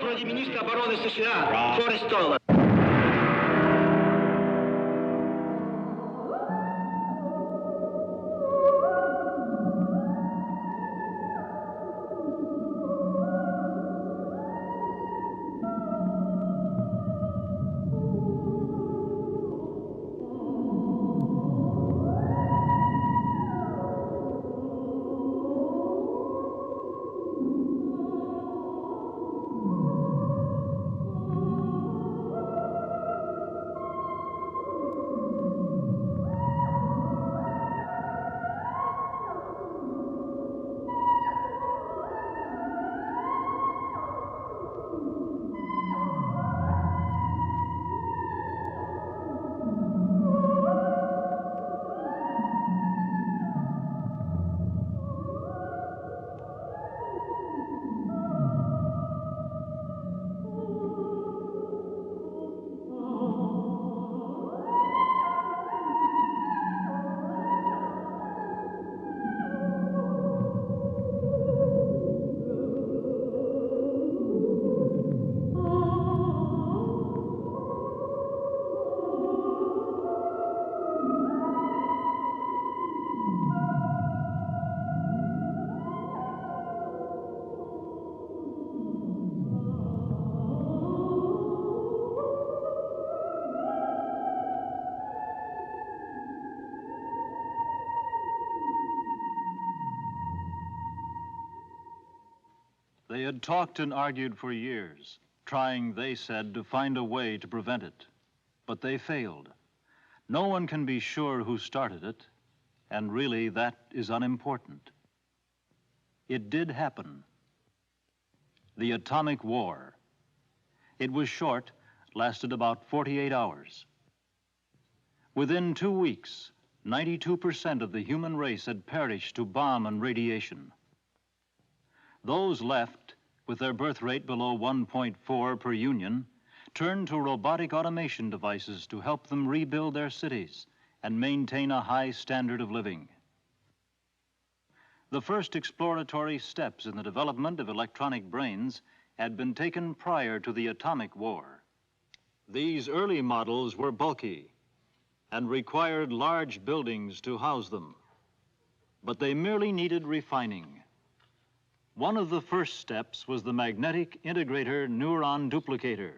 Вроде министра обороны США Форестола. They had talked and argued for years, trying, they said, to find a way to prevent it. But they failed. No one can be sure who started it, and really that is unimportant. It did happen. The atomic war. It was short, lasted about 48 hours. Within 2 weeks, 92% of the human race had perished to bomb and radiation. Those left, with their birth rate below 1.4 per union, turned to robotic automation devices to help them rebuild their cities and maintain a high standard of living. The first exploratory steps in the development of electronic brains had been taken prior to the atomic war. These early models were bulky and required large buildings to house them, but they merely needed refining. One of the first steps was the magnetic integrator neuron duplicator,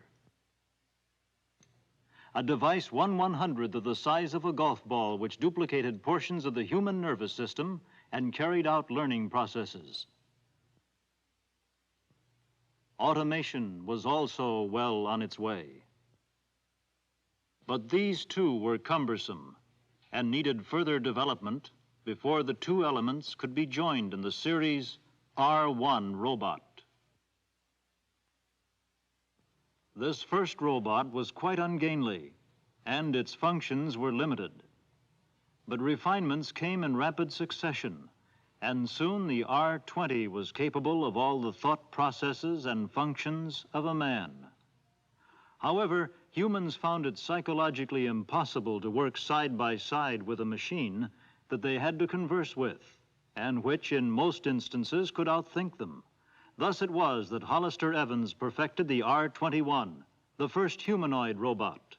a device 1/100th of the size of a golf ball which duplicated portions of the human nervous system and carried out learning processes. Automation was also well on its way. But these too were cumbersome and needed further development before the two elements could be joined in the series R1 robot. This first robot was quite ungainly, and its functions were limited. But refinements came in rapid succession, and soon the R20 was capable of all the thought processes and functions of a man. However, humans found it psychologically impossible to work side by side with a machine that they had to converse with, and which in most instances could outthink them. Thus it was that Hollister Evans perfected the R21, the first humanoid robot.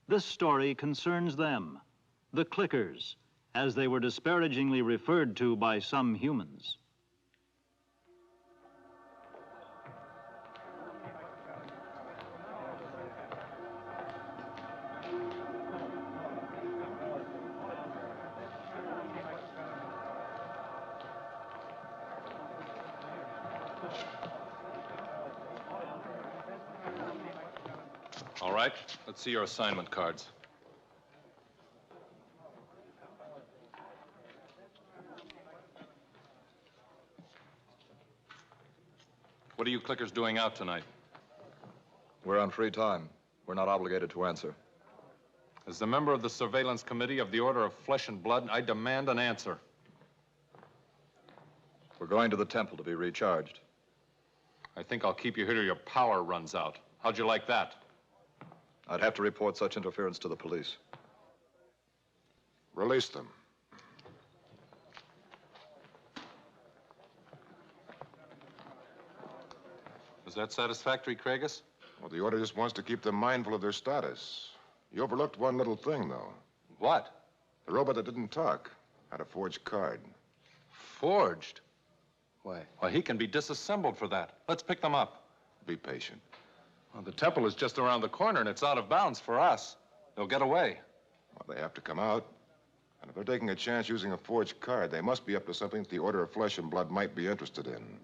This story concerns them, the clickers, as they were disparagingly referred to by some humans. All right, let's see your assignment cards. What are you clickers doing out tonight? We're on free time. We're not obligated to answer. As a member of the Surveillance Committee of the Order of Flesh and Blood, I demand an answer. We're going to the temple to be recharged. I think I'll keep you here till your power runs out. How'd you like that? I'd have to report such interference to the police. Release them. Is that satisfactory, Craigus? Well, the order just wants to keep them mindful of their status. You overlooked one little thing, though. What? The robot that didn't talk had a forged card. Forged? Why, he can be disassembled for that. Let's pick them up. Be patient. Well, the temple is just around the corner, and it's out of bounds for us. They'll get away. Well, they have to come out. And if they're taking a chance using a forged card, they must be up to something that the Order of Flesh and Blood might be interested in.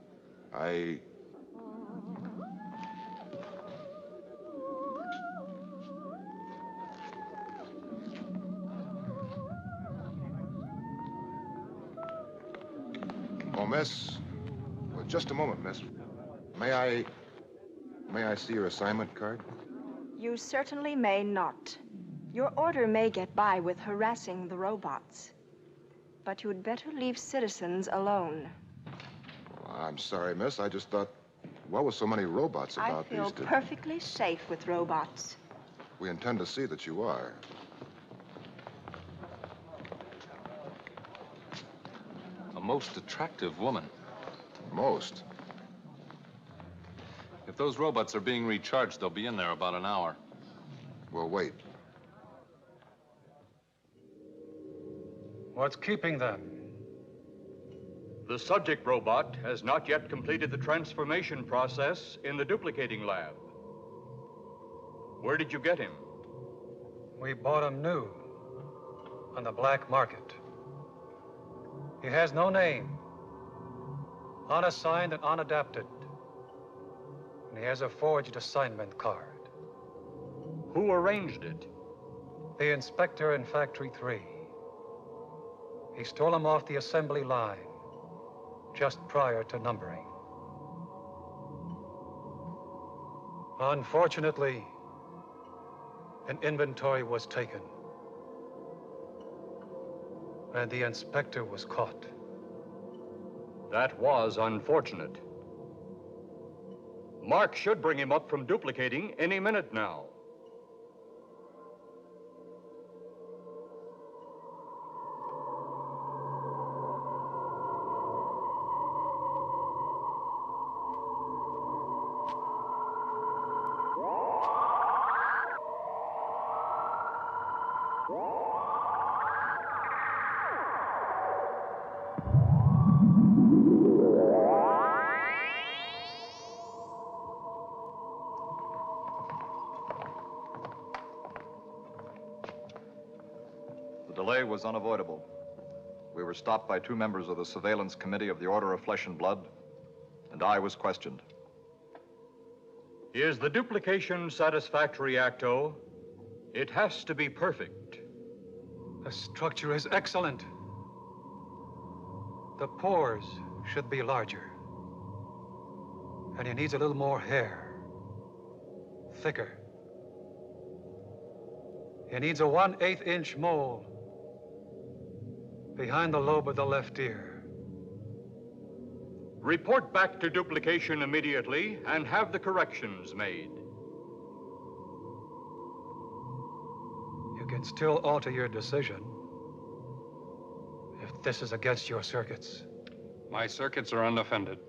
Oh, miss. Well, just a moment, miss. May I see your assignment card? You certainly may not. Your order may get by with harassing the robots. But you'd better leave citizens alone. Well, I'm sorry, miss. I just thought, what with so many robots about I feel these days? perfectly safe with robots. We intend to see that you are. A most attractive woman. Most. If those robots are being recharged, they'll be in there about an hour. Well, wait. What's keeping them? The subject robot has not yet completed the transformation process in the duplicating lab. Where did you get him? We bought him new on the black market. He has no name, unassigned and unadapted. And he has a forged assignment card. Who arranged it? The inspector in Factory 3. He stole him off the assembly line just prior to numbering. Unfortunately, an inventory was taken, and the inspector was caught. That was unfortunate. Mark should bring him up from duplicating any minute now. The delay was unavoidable. We were stopped by two members of the Surveillance Committee of the Order of Flesh and Blood, and I was questioned. Is the duplication satisfactory, Acto? It has to be perfect. The structure is excellent. The pores should be larger. And he needs a little more hair. Thicker. He needs a 1/8 inch mole behind the lobe of the left ear. Report back to duplication immediately and have the corrections made. You can still alter your decision if this is against your circuits. My circuits are unoffended.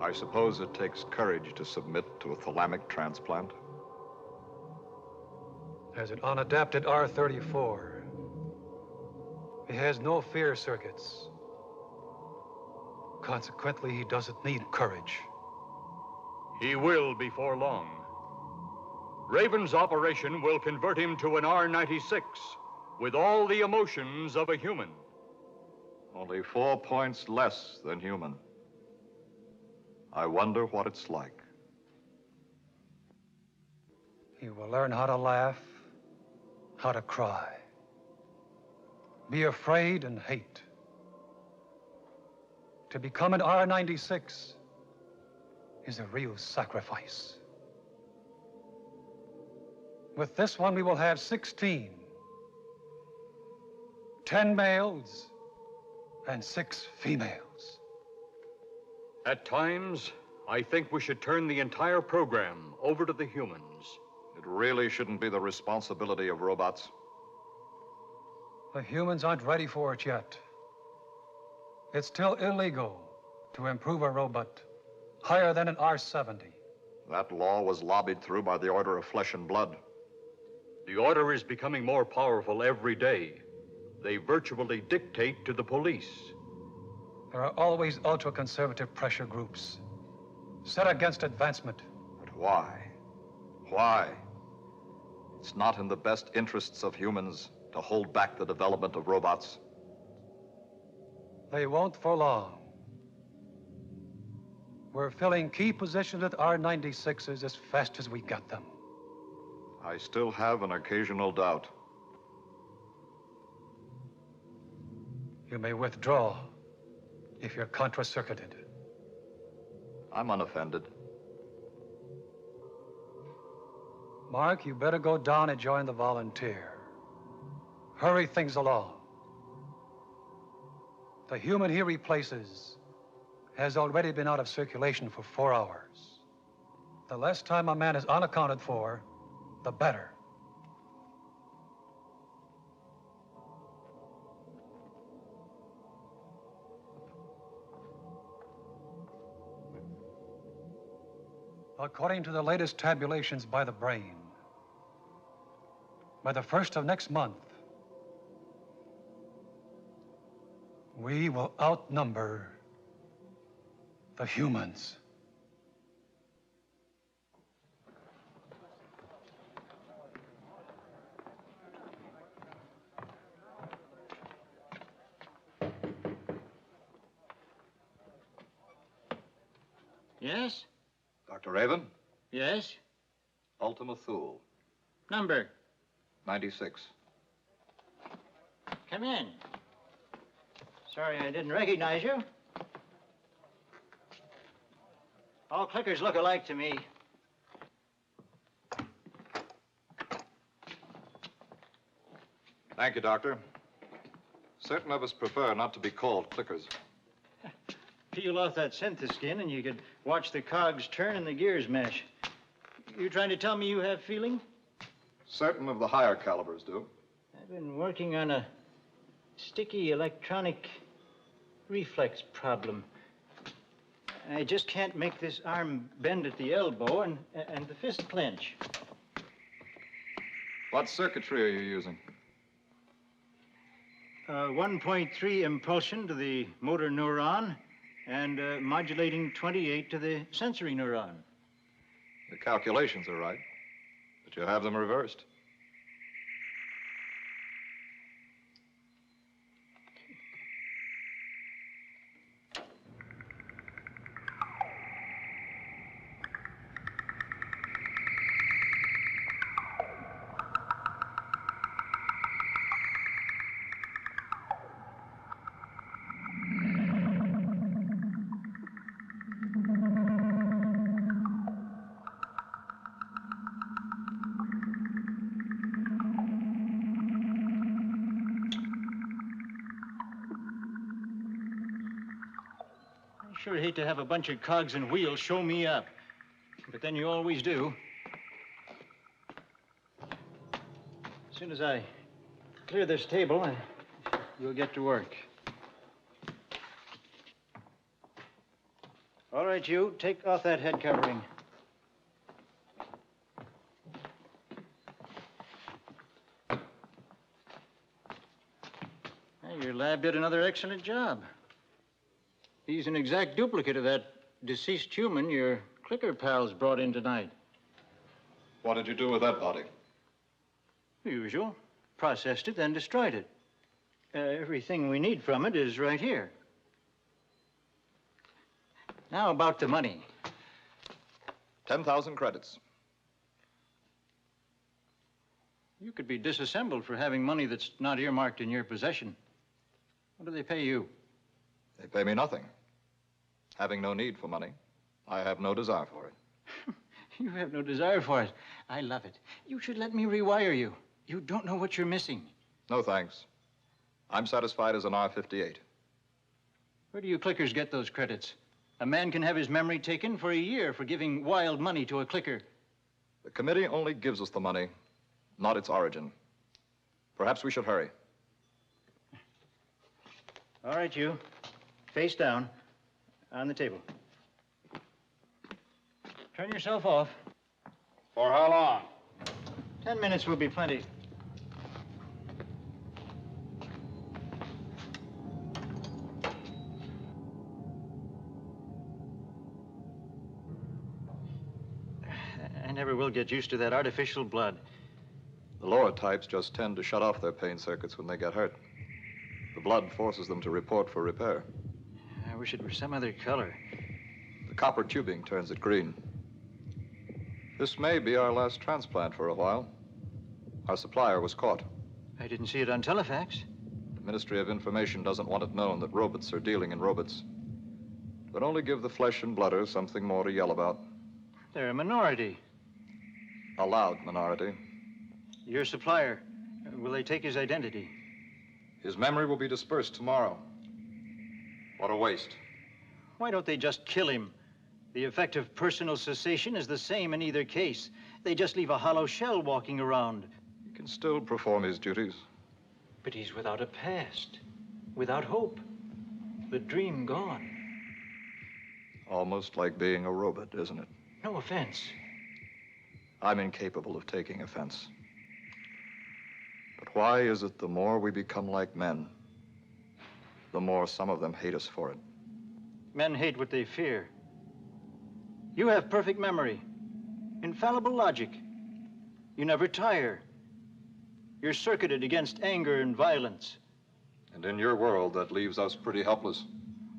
I suppose it takes courage to submit to a thalamic transplant. As an unadapted R34, he has no fear circuits. Consequently, he doesn't need courage. He will before long. Raven's operation will convert him to an R96 with all the emotions of a human. Only 4 points less than human. I wonder what it's like. He will learn how to laugh, how to cry, be afraid and hate. To become an R96 is a real sacrifice. With this one, we will have 16. 10 males and 6 females. At times, I think we should turn the entire program over to the humans. It really shouldn't be the responsibility of robots. The humans aren't ready for it yet. It's still illegal to improve a robot higher than an R-70. That law was lobbied through by the Order of Flesh and Blood. The order is becoming more powerful every day. They virtually dictate to the police. There are always ultra-conservative pressure groups set against advancement. But why? Why? It's not in the best interests of humans to hold back the development of robots. They won't for long. We're filling key positions with R-96s as fast as we get them. I still have an occasional doubt. You may withdraw if you're contra-circuited. I'm unoffended. Mark, you better go down and join the volunteer. Hurry things along. The human he replaces has already been out of circulation for 4 hours. The less time a man is unaccounted for, the better. According to the latest tabulations by the brain, by the 1st of next month, we will outnumber the humans. Yes? Dr. Raven? Yes? Ultima Thule, Number. 96. Come in. Sorry I didn't recognize you. All clickers look alike to me. Thank you, Doctor. Certain of us prefer not to be called clickers. Peel off that syntheskin and you could watch the cogs turn and the gears mesh. You trying to tell me you have feeling? Certain of the higher calibers do. I've been working on a sticky electronic reflex problem. I just can't make this arm bend at the elbow and the fist clench. What circuitry are you using? 1.3 impulsion to the motor neuron and modulating 28 to the sensory neuron. The calculations are right, but you have them reversed. I sure hate to have a bunch of cogs and wheels show me up, but then you always do. As soon as I clear this table, you'll get to work. All right, you, take off that head covering. Hey, your lab did another excellent job. He's an exact duplicate of that deceased human your clicker pals brought in tonight. What did you do with that body? The usual. Processed it, then destroyed it. Everything we need from it is right here. Now about the money. 10,000 credits. You could be disassembled for having money that's not earmarked in your possession. What do they pay you? They pay me nothing. Having no need for money, I have no desire for it. You have no desire for it. I love it. You should let me rewire you. You don't know what you're missing. No, thanks. I'm satisfied as an R-58. Where do you clickers get those credits? A man can have his memory taken for a year for giving wild money to a clicker. The committee only gives us the money, not its origin. Perhaps we should hurry. All right, you. Face down. On the table. Turn yourself off. For how long? 10 minutes will be plenty. I never will get used to that artificial blood. The lower types just tend to shut off their pain circuits when they get hurt. The blood forces them to report for repair. I wish it were some other color. The copper tubing turns it green. This may be our last transplant for a while. Our supplier was caught. I didn't see it on telefax. The Ministry of Information doesn't want it known that robots are dealing in robots. But only give the flesh and blooders something more to yell about. They're a minority. A loud minority. Your supplier, will they take his identity? His memory will be dispersed tomorrow. What a waste. Why don't they just kill him? The effect of personal cessation is the same in either case. They just leave a hollow shell walking around. He can still perform his duties. But he's without a past, without hope. The dream gone. Almost like being a robot, isn't it? No offense. I'm incapable of taking offense. But why is it the more we become like men, the more some of them hate us for it? Men hate what they fear. You have perfect memory, infallible logic. You never tire. You're circuited against anger and violence. And in your world, that leaves us pretty helpless.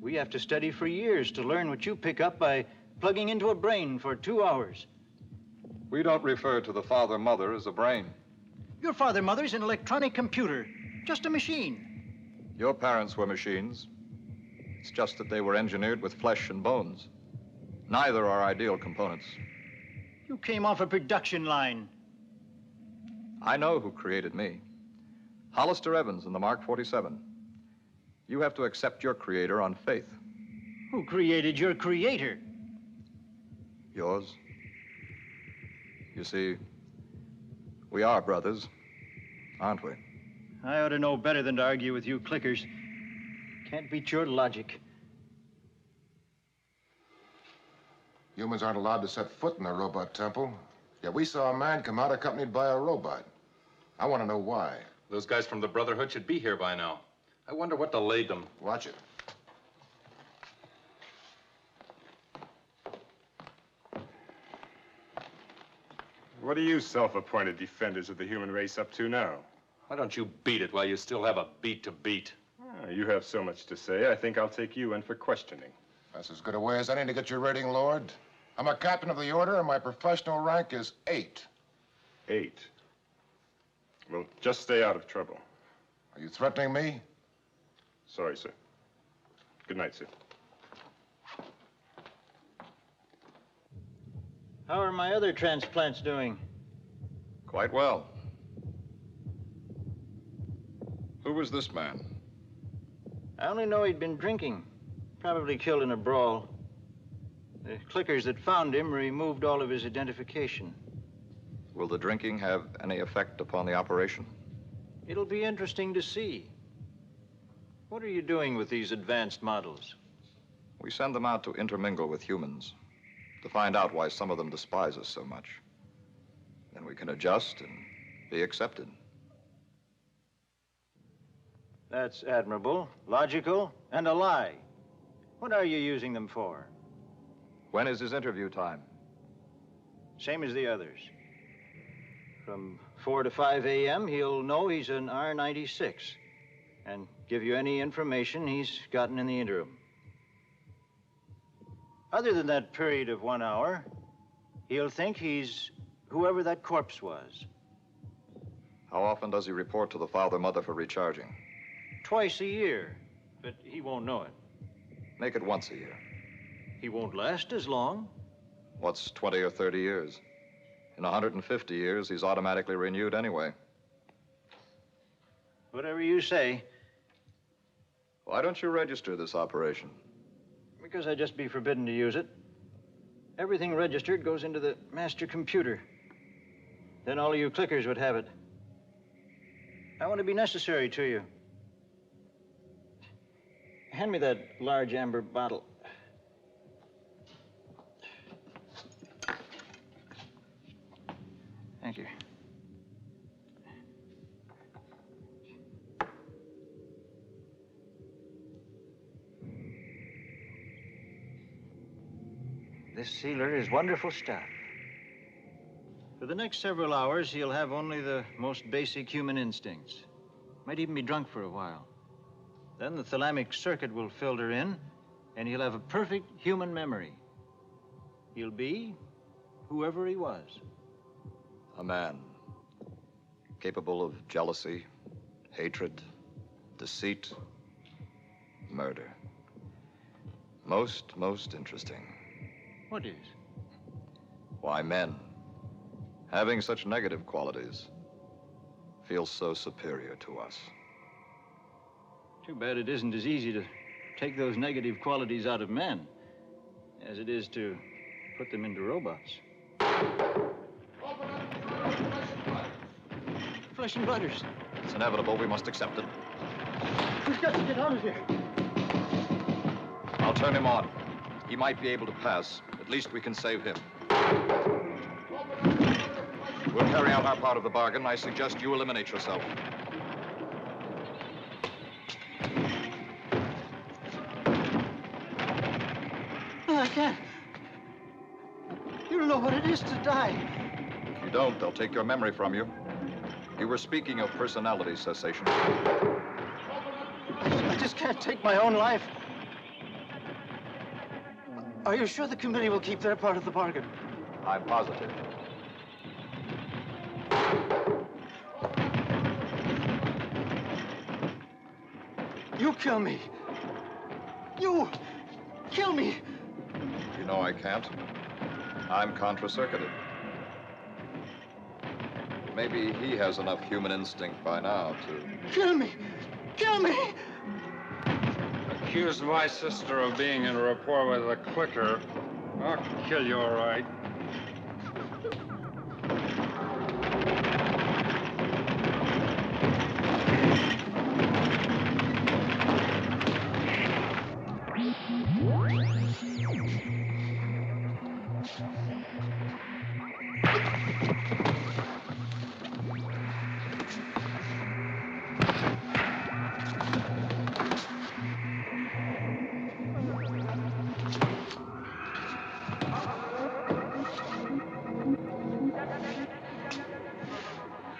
We have to study for years to learn what you pick up by plugging into a brain for 2 hours. We don't refer to the father-mother as a brain. Your father-mother's an electronic computer, just a machine. Your parents were machines. It's just that they were engineered with flesh and bones. Neither are ideal components. You came off a production line. I know who created me. Hollister Evans in the Mark 47. You have to accept your creator on faith. Who created your creator? Yours. You see, we are brothers, aren't we? I ought to know better than to argue with you clickers. Can't beat your logic. Humans aren't allowed to set foot in the robot temple. Yet we saw a man come out accompanied by a robot. I want to know why. Those guys from the Brotherhood should be here by now. I wonder what delayed them. Watch it. What are you self-appointed defenders of the human race up to now? Why don't you beat it while you still have a beat to beat? You have so much to say, I think I'll take you in for questioning. That's as good a way as any to get your rating, Lord. I'm a captain of the order, and my professional rank is 8. 8. Well, just stay out of trouble. Are you threatening me? Sorry, sir. Good night, sir. How are my other transplants doing? Quite well. Who was this man? I only know he'd been drinking. Probably killed in a brawl. The clickers that found him removed all of his identification. Will the drinking have any effect upon the operation? It'll be interesting to see. What are you doing with these advanced models? We send them out to intermingle with humans, to find out why some of them despise us so much. Then we can adjust and be accepted. That's admirable, logical, and a lie. What are you using them for? When is his interview time? Same as the others. From 4 to 5 a.m., he'll know he's an R96 and give you any information he's gotten in the interim. Other than that period of 1 hour, he'll think he's whoever that corpse was. How often does he report to the father-mother for recharging? Twice a year, but he won't know it. Make it once a year. He won't last as long. What's 20 or 30 years? In 150 years, he's automatically renewed anyway. Whatever you say. Why don't you register this operation? Because I'd just be forbidden to use it. Everything registered goes into the master computer. Then all of you clickers would have it. I want to be necessary to you. Hand me that large amber bottle. Thank you. This sealer is wonderful stuff. For the next several hours, he'll have only the most basic human instincts. Might even be drunk for a while. Then the thalamic circuit will filter in, and he'll have a perfect human memory. He'll be whoever he was. A man capable of jealousy, hatred, deceit, murder. Most interesting. What is? Why men, having such negative qualities, feel so superior to us. Too bad it isn't as easy to take those negative qualities out of men as it is to put them into robots. Flesh and blooders. It's inevitable. We must accept it. We've got to get out of here. I'll turn him on. He might be able to pass. At least we can save him. We'll carry out our part of the bargain. I suggest you eliminate yourself. No, I can't. You don't know what it is to die. If you don't, they'll take your memory from you. You were speaking of personality cessation. I just can't take my own life. Are you sure the committee will keep their part of the bargain? I'm positive. You kill me. You kill me. You know I can't. I'm contra-circuited. Maybe he has enough human instinct by now to... Kill me. Kill me. Accuse my sister of being in rapport with a clicker. I'll kill you, all right.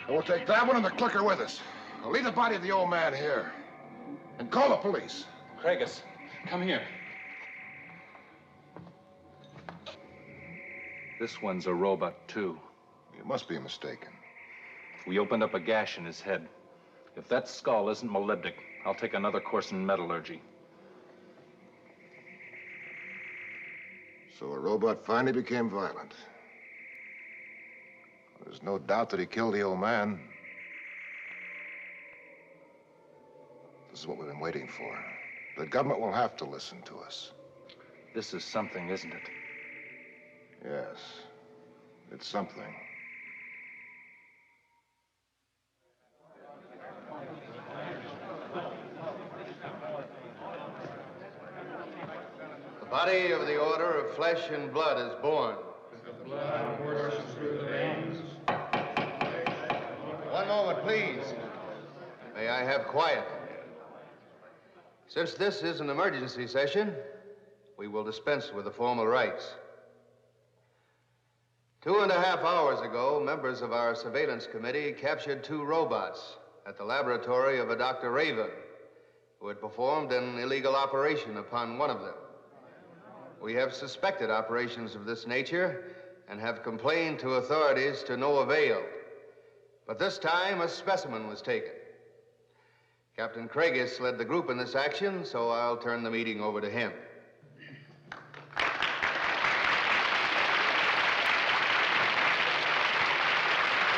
We'll take that one and the clicker with us. I'll leave the body of the old man here. And call the police. Craigus, come here. This one's a robot, too. You must be mistaken. We opened up a gash in his head. If that skull isn't molybdic, I'll take another course in metallurgy. So a robot finally became violent. There's no doubt that he killed the old man. This is what we've been waiting for. The government will have to listen to us. This is something, isn't it? Yes, it's something. The body of the Order of Flesh and Blood is born. The blood courses through the veins. One moment, please. May I have quiet? Since this is an emergency session, we will dispense with the formal rites. 2.5 hours ago, members of our surveillance committee captured 2 robots at the laboratory of a Dr. Raven, who had performed an illegal operation upon one of them. We have suspected operations of this nature and have complained to authorities to no avail. But this time, a specimen was taken. Captain Craigus led the group in this action, so I'll turn the meeting over to him.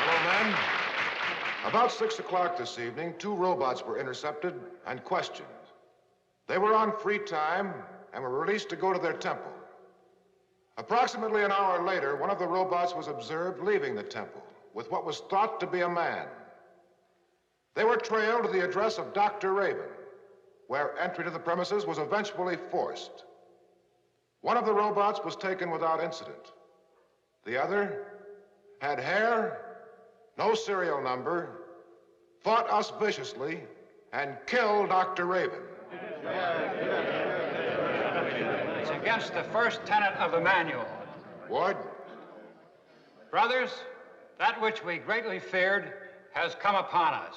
Hello, men. About 6 o'clock this evening, 2 robots were intercepted and questioned. They were on free time and were released to go to their temple. Approximately an hour later, one of the robots was observed leaving the temple with what was thought to be a man. They were trailed to the address of Dr. Raven, where entry to the premises was eventually forced. One of the robots was taken without incident. The other had hair, no serial number, fought us viciously, and killed Dr. Raven. It's against the first tenet of the manual. Ward? Brothers, that which we greatly feared has come upon us.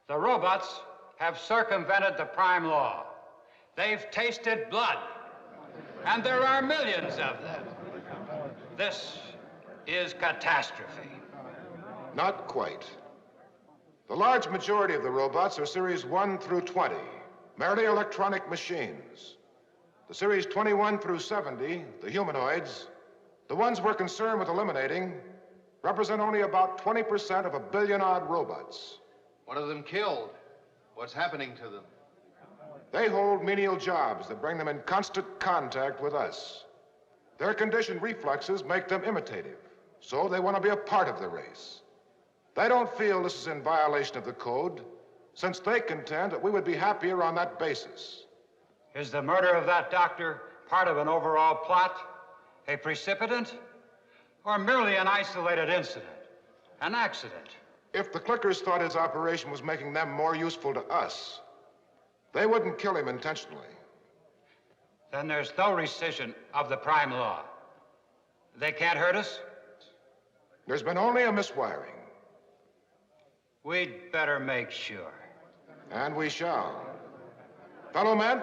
The robots have circumvented the prime law. They've tasted blood, and there are millions of them. This is catastrophe. Not quite. The large majority of the robots are Series 1 through 20, merely electronic machines. The Series 21 through 70, the humanoids, the ones we're concerned with eliminating, represent only about 20% of 1 billion-odd robots. One of them killed. What's happening to them? They hold menial jobs that bring them in constant contact with us. Their conditioned reflexes make them imitative, so they want to be a part of the race. They don't feel this is in violation of the code, since they contend that we would be happier on that basis. Is the murder of that doctor part of an overall plot, a precipitant, or merely an isolated incident, an accident? If the clickers thought his operation was making them more useful to us, they wouldn't kill him intentionally. Then there's no rescission of the prime law. They can't hurt us? There's been only a miswiring. We'd better make sure. And we shall. Fellow men,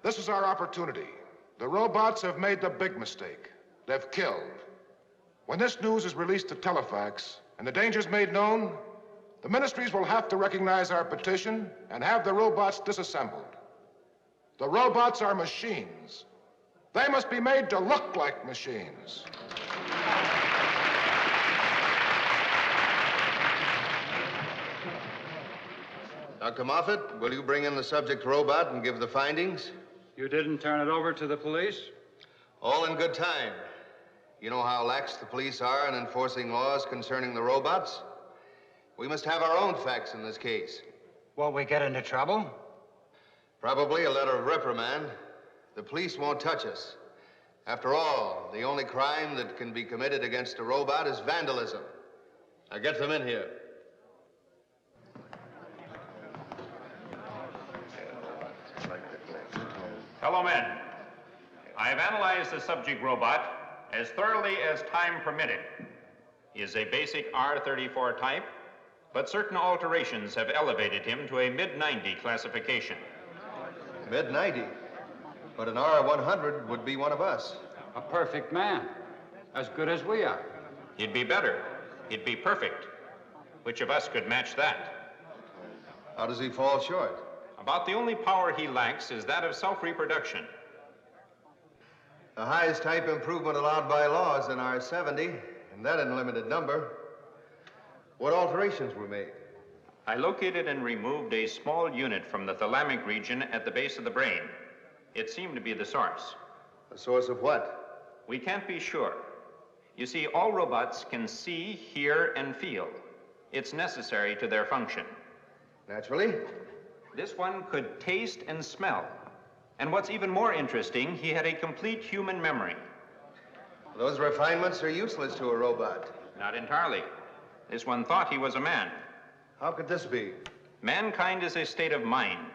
this is our opportunity. The robots have made the big mistake. They've killed. When this news is released to Telefax and the dangers made known, the ministries will have to recognize our petition and have the robots disassembled. The robots are machines. They must be made to look like machines. Dr. Moffat, will you bring in the subject robot and give the findings? You didn't turn it over to the police? All in good time. You know how lax the police are in enforcing laws concerning the robots? We must have our own facts in this case. Will we get into trouble? Probably a letter of reprimand. The police won't touch us. After all, the only crime that can be committed against a robot is vandalism. Now get them in here. Fellow men, I have analyzed the subject robot as thoroughly as time permitted. He is a basic R34 type, but certain alterations have elevated him to a mid-90 classification. Mid-90? But an R100 would be one of us. A perfect man, as good as we are. He'd be better. He'd be perfect. Which of us could match that? How does he fall short? About the only power he lacks is that of self-reproduction. The highest type improvement allowed by law is an R70, and that in limited number. What alterations were made? I located and removed a small unit from the thalamic region at the base of the brain. It seemed to be the source. The source of what? We can't be sure. You see, all robots can see, hear, and feel. It's necessary to their function. Naturally. This one could taste and smell. And what's even more interesting, he had a complete human memory. Those refinements are useless to a robot. Not entirely. This one thought he was a man. How could this be? Mankind is a state of mind.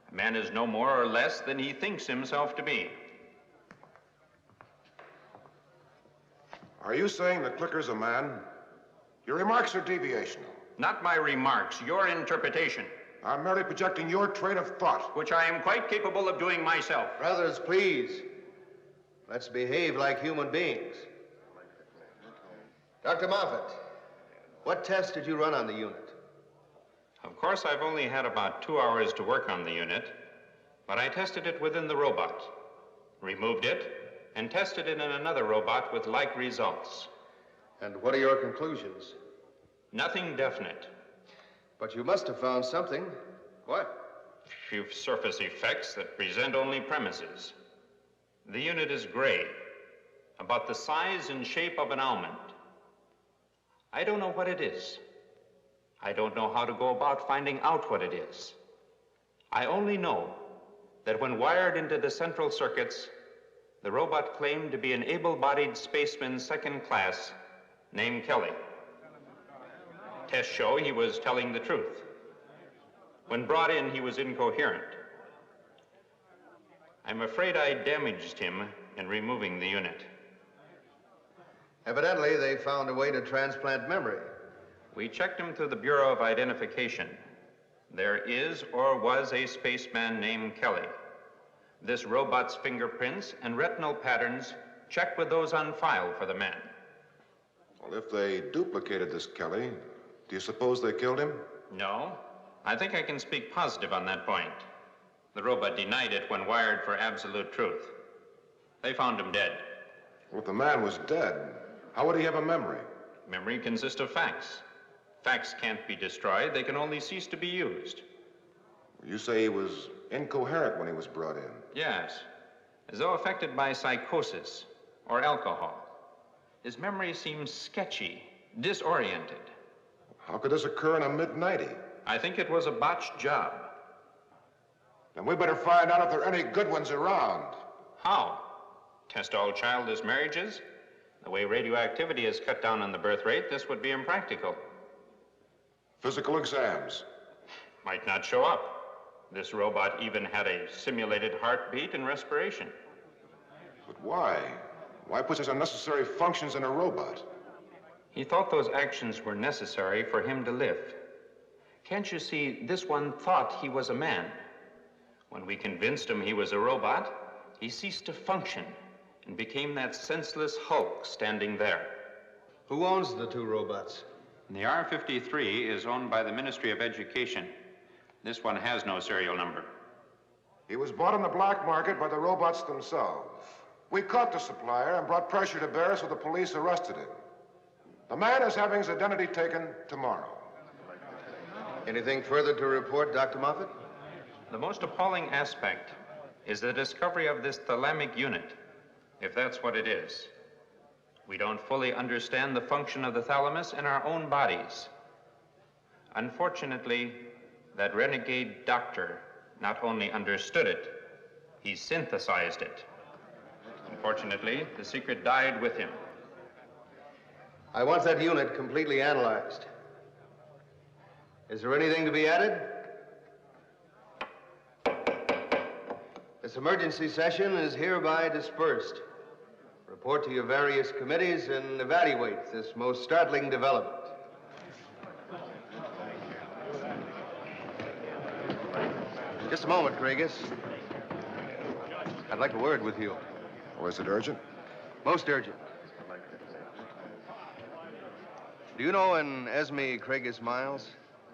A man is no more or less than he thinks himself to be. Are you saying that Clicker's a man? Your remarks are deviational. Not my remarks, your interpretation. I'm merely projecting your train of thought. Which I am quite capable of doing myself. Brothers, please. Let's behave like human beings. Dr. Moffat, what tests did you run on the unit? Of course, I've only had about 2 hours to work on the unit, but I tested it within the robot, removed it, and tested it in another robot with like results. And what are your conclusions? Nothing definite. But you must have found something. What? few surface effects that present only premises. The unit is gray, about the size and shape of an almond. I don't know what it is. I don't know how to go about finding out what it is. I only know that when wired into the central circuits, the robot claimed to be an able-bodied spaceman second class named Kelly. Tests show he was telling the truth. When brought in, he was incoherent. I'm afraid I damaged him in removing the unit. Evidently, they found a way to transplant memory. We checked him through the Bureau of Identification. There is or was a spaceman named Kelly. This robot's fingerprints and retinal patterns check with those on file for the man. Well, if they duplicated this Kelly, do you suppose they killed him? No. I think I can speak positive on that point. The robot denied it when wired for absolute truth. They found him dead. Well, if the man was dead, how would he have a memory? Memory consists of facts. Facts can't be destroyed. They can only cease to be used. You say he was incoherent when he was brought in. Yes, as though affected by psychosis or alcohol. His memory seems sketchy, disoriented. How could this occur in a mid-90? I think it was a botched job. Then we better find out if there are any good ones around. How? Test all childless marriages? The way radioactivity has cut down on the birth rate, this would be impractical. Physical exams. Might not show up. This robot even had a simulated heartbeat and respiration. But why? Why put such unnecessary functions in a robot? He thought those actions were necessary for him to live. Can't you see, this one thought he was a man. When we convinced him he was a robot, he ceased to function and became that senseless hulk standing there. Who owns the two robots? The R-53 is owned by the Ministry of Education. This one has no serial number. He was bought on the black market by the robots themselves. We caught the supplier and brought pressure to bear, so the police arrested him. The man is having his identity taken tomorrow. Anything further to report, Dr. Moffat? The most appalling aspect is the discovery of this thalamic unit, if that's what it is. We don't fully understand the function of the thalamus in our own bodies. Unfortunately, that renegade doctor not only understood it, he synthesized it. Unfortunately, the secret died with him. I want that unit completely analyzed. Is there anything to be added? This emergency session is hereby dispersed. Report to your various committees and evaluate this most startling development. Just a moment, Kragus. I'd like a word with you. Oh, is it urgent? Most urgent. Do you know an Esme Kragus Miles?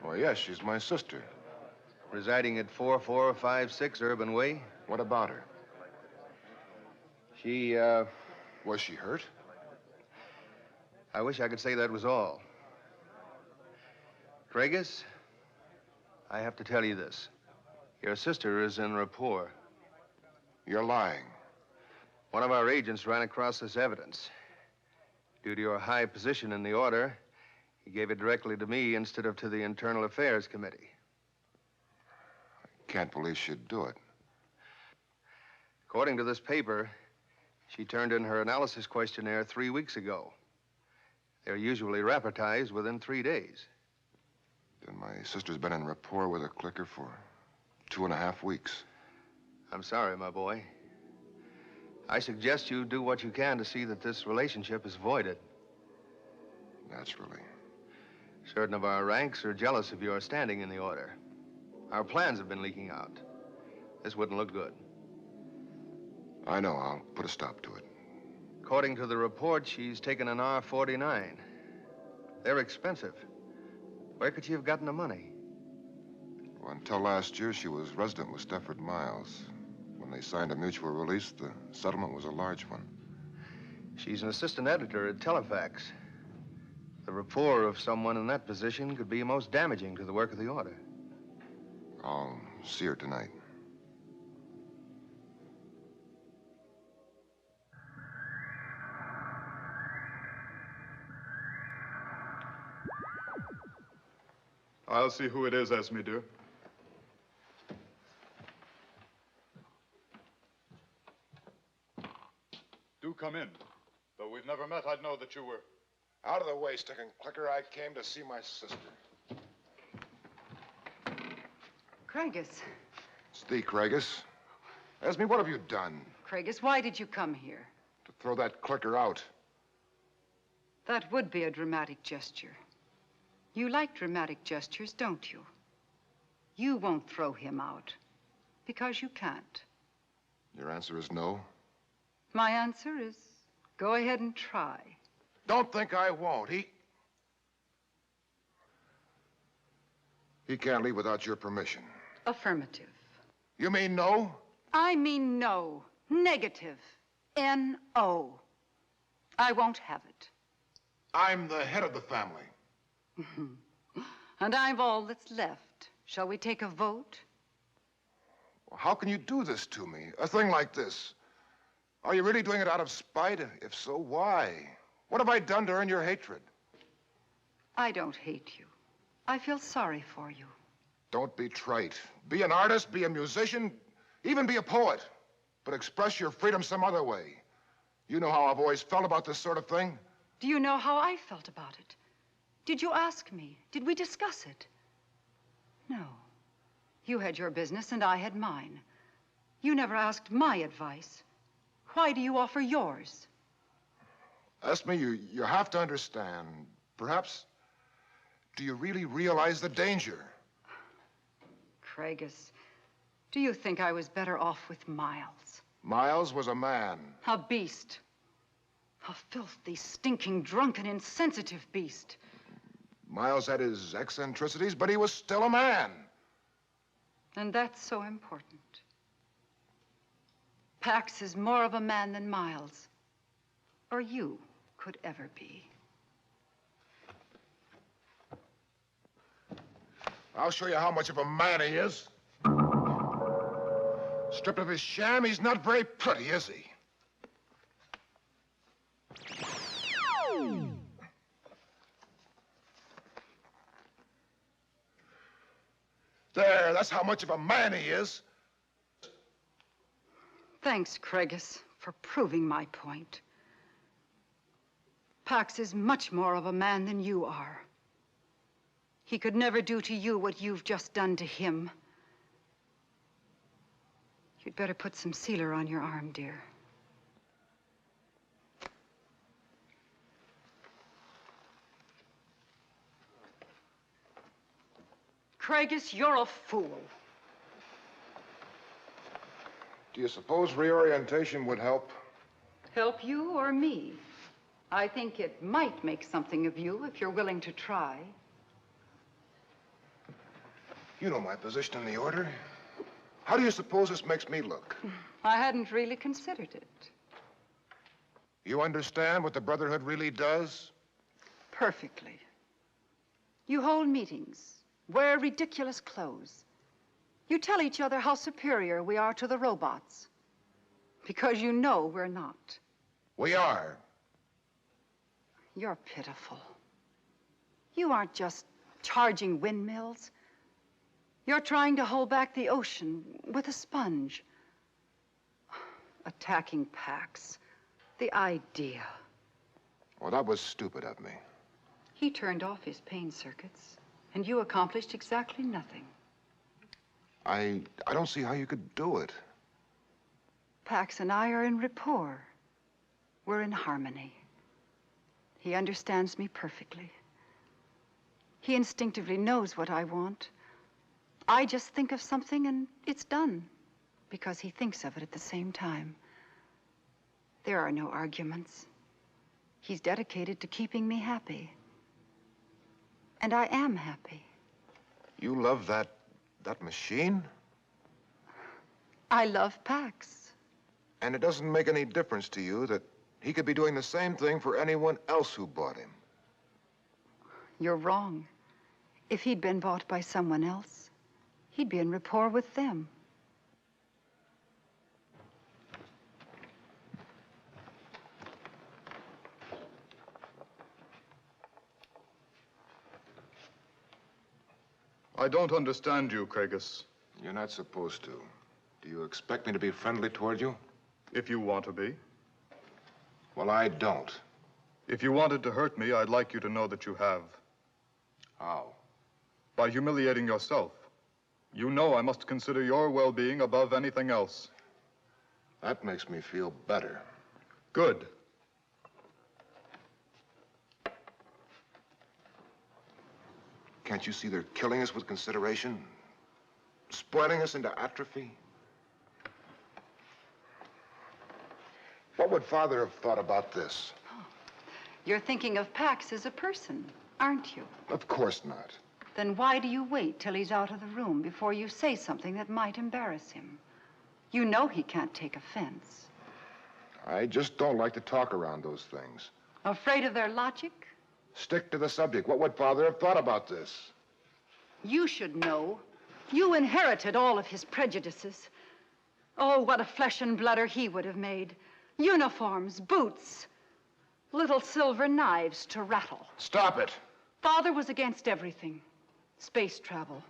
Oh, yes, she's my sister. Residing at 4456 Urban Way? What about her? She, Was she hurt? I wish I could say that was all. Kragus, I have to tell you this. Your sister is in rapport. You're lying. One of our agents ran across this evidence. Due to your high position in the order, he gave it directly to me instead of to the Internal Affairs Committee. I can't believe she'd do it. According to this paper, she turned in her analysis questionnaire 3 weeks ago. They're usually rapportized within 3 days. Then my sister's been in rapport with a clicker for 2.5 weeks. I'm sorry, my boy. I suggest you do what you can to see that this relationship is voided. Naturally. Certain of our ranks are jealous of your standing in the order. Our plans have been leaking out. This wouldn't look good. I know. I'll put a stop to it. According to the report, she's taken an R-49. They're expensive. Where could she have gotten the money? Well, until last year, she was resident with Stefford Miles. When they signed a mutual release, the settlement was a large one. She's an assistant editor at Telefax. The rapport of someone in that position could be most damaging to the work of the order. I'll See her tonight. I'll see who it is, Esme, dear. Do come in. Though we've never met, I'd know that you were... Out of the way, Stick and Clicker. I came to see my sister. Craigus. It's thee, Craigus. Esme, what have you done? Craigus, why did you come here? To throw that Clicker out. That would be a dramatic gesture. You like dramatic gestures, don't you? You won't throw him out because you can't. Your answer is no? My answer is go ahead and try. Don't think I won't. He can't leave without your permission. Affirmative. You mean no? I mean no. Negative. N-O. I won't have it. I'm the head of the family. And I'm all that's left. Shall we take a vote? Well, how can you do this to me? A thing like this? Are you really doing it out of spite? If so, why? What have I done to earn your hatred? I don't hate you. I feel sorry for you. Don't be trite. Be an artist, be a musician, even be a poet. But express your freedom some other way. You know how I've always felt about this sort of thing. Do you know how I felt about it? Did you ask me? Did we discuss it? No. You had your business and I had mine. You never asked my advice. Why do you offer yours? Esme, you have to understand. Perhaps, do you really realize the danger? Craigus, do you think I was better off with Miles? Miles was a man. A beast. A filthy, stinking, drunken, insensitive beast. Miles had his eccentricities, but he was still a man. And that's so important. Pax is more of a man than Miles, or you could ever be. I'll show you how much of a man he is. Stripped of his sham, he's not very pretty, is he? There, that's how much of a man he is. Thanks, Craigus, for proving my point. Pax is much more of a man than you are. He could never do to you what you've just done to him. You'd better put some sealer on your arm, dear. Craigus, you're a fool. Do you suppose reorientation would help? Help you or me? I think it might make something of you if you're willing to try. You know my position in the order. How do you suppose this makes me look? I hadn't really considered it. You understand what the Brotherhood really does? Perfectly. You hold meetings, wear ridiculous clothes. You tell each other how superior we are to the robots. Because you know we're not. We are. You're pitiful. You aren't just charging windmills. You're trying to hold back the ocean with a sponge. Attacking Pax. The idea. Well, that was stupid of me. He turned off his pain circuits, and you accomplished exactly nothing. I don't see how you could do it. Pax and I are in rapport. We're in harmony. He understands me perfectly. He instinctively knows what I want. I just think of something and it's done, because he thinks of it at the same time. There are no arguments. He's dedicated to keeping me happy. And I am happy. You love that machine? I love Pax. And it doesn't make any difference to you that he could be doing the same thing for anyone else who bought him. You're wrong. If he'd been bought by someone else, He'd be in rapport with them. I don't understand you, Craigus. You're not supposed to. Do you expect me to be friendly toward you? If you want to be. Well, I don't. If you wanted to hurt me, I'd like you to know that you have. How? By humiliating yourself. You know I must consider your well-being above anything else. That makes me feel better. Good. Can't you see they're killing us with consideration? Spoiling us into atrophy? What would Father have thought about this? You're thinking of Pax as a person, aren't you? Of course not. Then why do you wait till he's out of the room before you say something that might embarrass him? You know he can't take offense. I just don't like to talk around those things. Afraid of their logic? Stick to the subject. What would Father have thought about this? You should know. You inherited all of his prejudices. Oh, what a flesh and blooder he would have made. Uniforms, boots, little silver knives to rattle. Stop it. Father was against everything. Space travel,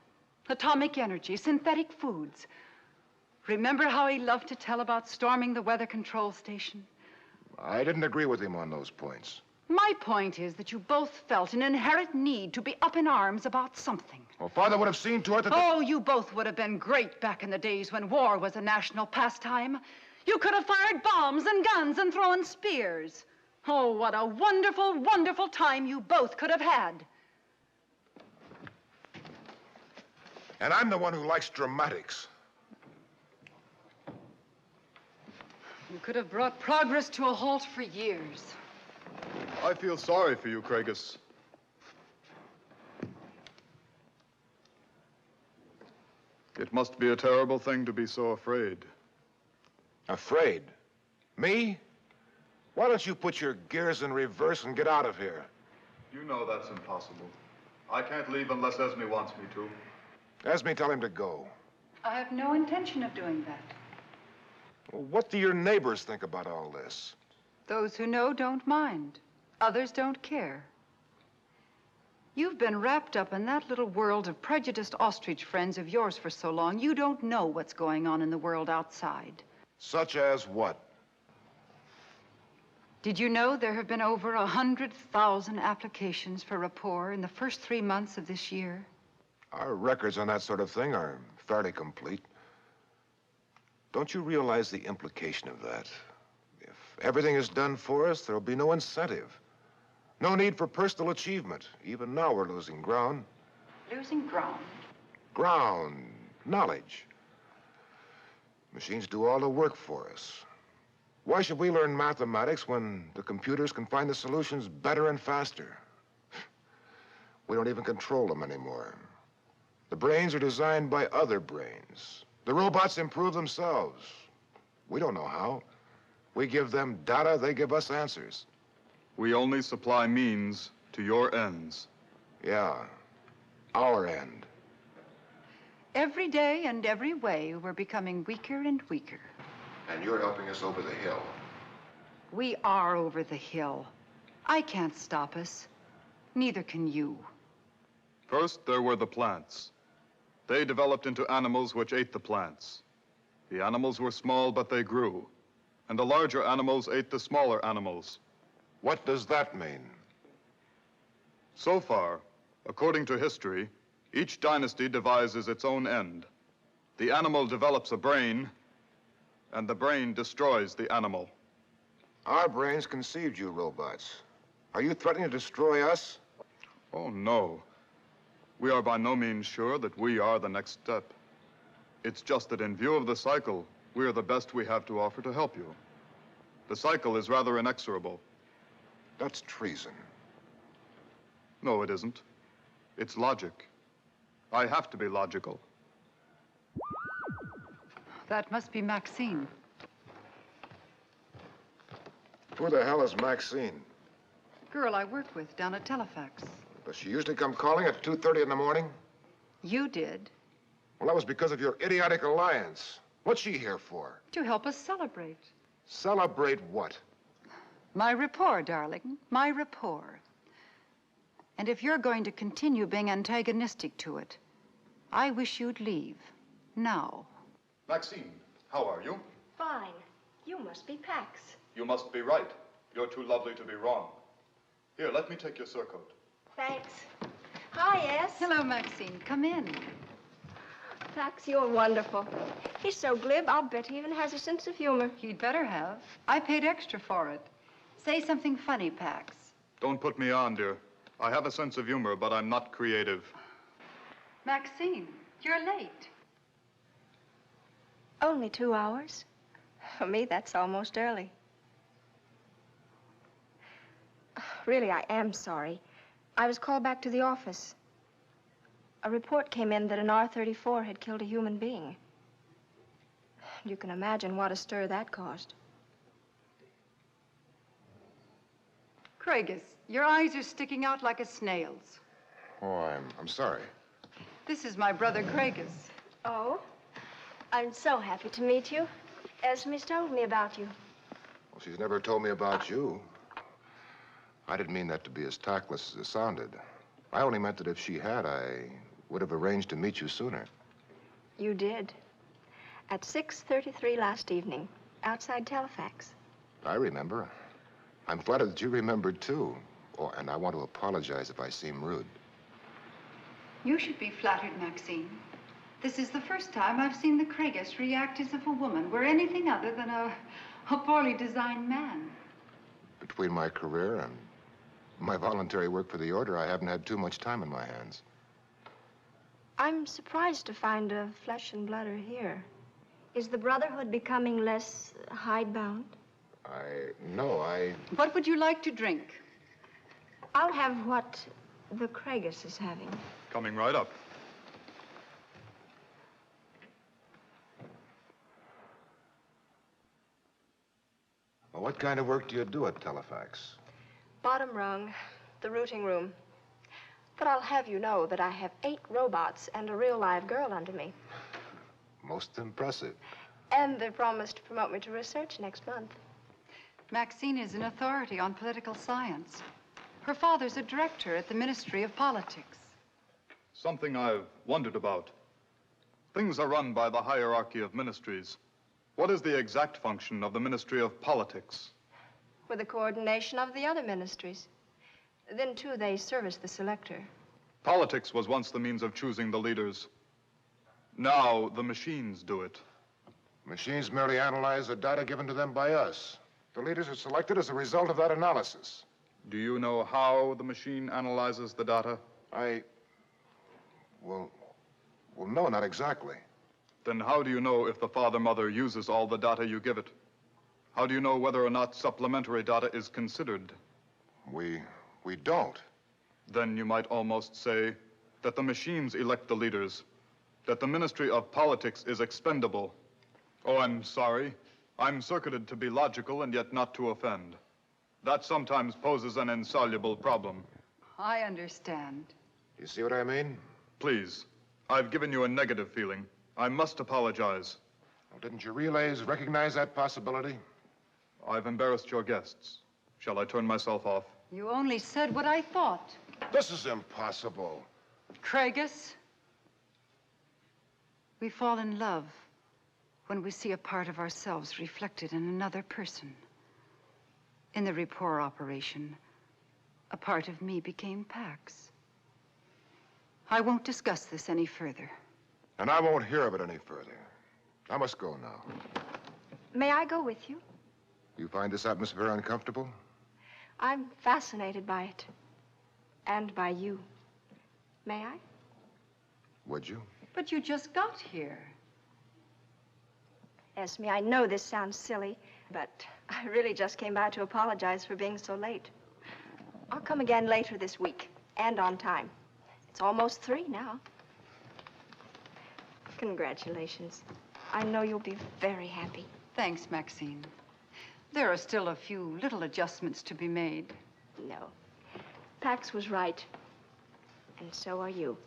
atomic energy, synthetic foods. Remember how he loved to tell about storming the weather control station? I didn't agree with him on those points. My point is that you both felt an inherent need to be up in arms about something. Well, Father would have seen to it that... Oh, you both would have been great back in the days when war was a national pastime. You could have fired bombs and guns and thrown spears. Oh, what a wonderful, wonderful time you both could have had. And I'm the one who likes dramatics. You could have brought progress to a halt for years. I feel sorry for you, Craigus. It must be a terrible thing to be so afraid. Afraid? Me? Why don't you put your gears in reverse and get out of here? You know that's impossible. I can't leave unless Esme wants me to. Esme, tell him to go. I have no intention of doing that. Well, what do your neighbors think about all this? Those who know don't mind. Others don't care. You've been wrapped up in that little world of prejudiced ostrich friends of yours for so long, you don't know what's going on in the world outside. Such as what? Did you know there have been over 100,000 applications for rapport in the first 3 months of this year? Our records on that sort of thing are fairly complete. Don't you realize the implication of that? If everything is done for us, there'll be no incentive. No need for personal achievement. Even now we're losing ground. Losing ground? Ground. Knowledge. Machines do all the work for us. Why should we learn mathematics when the computers can find the solutions better and faster? We don't even control them anymore. The brains are designed by other brains. The robots improve themselves. We don't know how. We give them data, they give us answers. We only supply means to your ends. Yeah, our end. Every day and every way, we're becoming weaker and weaker. And you're helping us over the hill. We are over the hill. I can't stop us. Neither can you. First, there were the plants. They developed into animals which ate the plants. The animals were small, but they grew. And the larger animals ate the smaller animals. What does that mean? So far, according to history, each dynasty devises its own end. The animal develops a brain, and the brain destroys the animal. Our brains conceived you robots. Are you threatening to destroy us? Oh, no. We are by no means sure that we are the next step. It's just that in view of the cycle, we are the best we have to offer to help you. The cycle is rather inexorable. That's treason. No, it isn't. It's logic. I have to be logical. That must be Maxine. Who the hell is Maxine? Girl I work with down at Telefax. Does she usually come calling at 2:30 in the morning? You did. Well, that was because of your idiotic alliance. What's she here for? To help us celebrate. Celebrate what? My rapport, darling. My rapport. And if you're going to continue being antagonistic to it, I wish you'd leave. Now. Maxine, how are you? Fine. You must be Pax. You must be right. You're too lovely to be wrong. Here, let me take your surcoat. Thanks. Hi, S. Hello, Maxine. Come in. Pax, you're wonderful. He's so glib, I'll bet he even has a sense of humor. He'd better have. I paid extra for it. Say something funny, Pax. Don't put me on, dear. I have a sense of humor, but I'm not creative. Maxine, you're late. Only 2 hours? For me, that's almost early. Really, I am sorry. I was called back to the office. A report came in that an R-34 had killed a human being. You can imagine what a stir that caused. Craigus, your eyes are sticking out like a snail's. Oh, I'm sorry. This is my brother, Craigus. Oh? I'm so happy to meet you. Esme's told me about you. Well, she's never told me about you. I didn't mean that to be as tactless as it sounded. I only meant that if she had, I would have arranged to meet you sooner. You did. At 6:33 last evening, outside Telefax. I remember. I'm flattered that you remembered, too. Oh, and I want to apologize if I seem rude. You should be flattered, Maxine. This is the first time I've seen the Craigus react as if a woman were anything other than a poorly designed man. Between my career and my voluntary work for the Order, I haven't had too much time in my hands. I'm surprised to find a flesh and blooder here. Is the Brotherhood becoming less hidebound? No. What would you like to drink? I'll have what the Craigus is having. Coming right up. Well, what kind of work do you do at Telefax? Bottom rung, the routing room. But I'll have you know that I have 8 robots and a real live girl under me. Most impressive. And they promised to promote me to research next month. Maxine is an authority on political science. Her father's a director at the Ministry of Politics. Something I've wondered about. Things are run by the hierarchy of ministries. What is the exact function of the Ministry of Politics? With the coordination of the other ministries. Then, too, they service the selector. Politics was once the means of choosing the leaders. Now, the machines do it. Machines merely analyze the data given to them by us. The leaders are selected as a result of that analysis. Do you know how the machine analyzes the data? Well, no, not exactly. Then how do you know if the father-mother uses all the data you give it? How do you know whether or not supplementary data is considered? We don't. Then you might almost say that the machines elect the leaders, that the Ministry of Politics is expendable. Oh, I'm sorry. I'm circuited to be logical and yet not to offend. That sometimes poses an insoluble problem. I understand. You see what I mean? Please, I've given you a negative feeling. I must apologize. Well, didn't your relays recognize that possibility? I've embarrassed your guests. Shall I turn myself off? You only said what I thought. This is impossible. Craigus, we fall in love when we see a part of ourselves reflected in another person. In the rapport operation, a part of me became Pax. I won't discuss this any further. And I won't hear of it any further. I must go now. May I go with you? You find this atmosphere uncomfortable? I'm fascinated by it. And by you. May I? Would you? But you just got here. Esme, I know this sounds silly, but I really just came by to apologize for being so late. I'll come again later this week, and on time. It's almost 3 now. Congratulations. I know you'll be very happy. Thanks, Maxine. There are still a few little adjustments to be made. No. Pax was right. And so are you.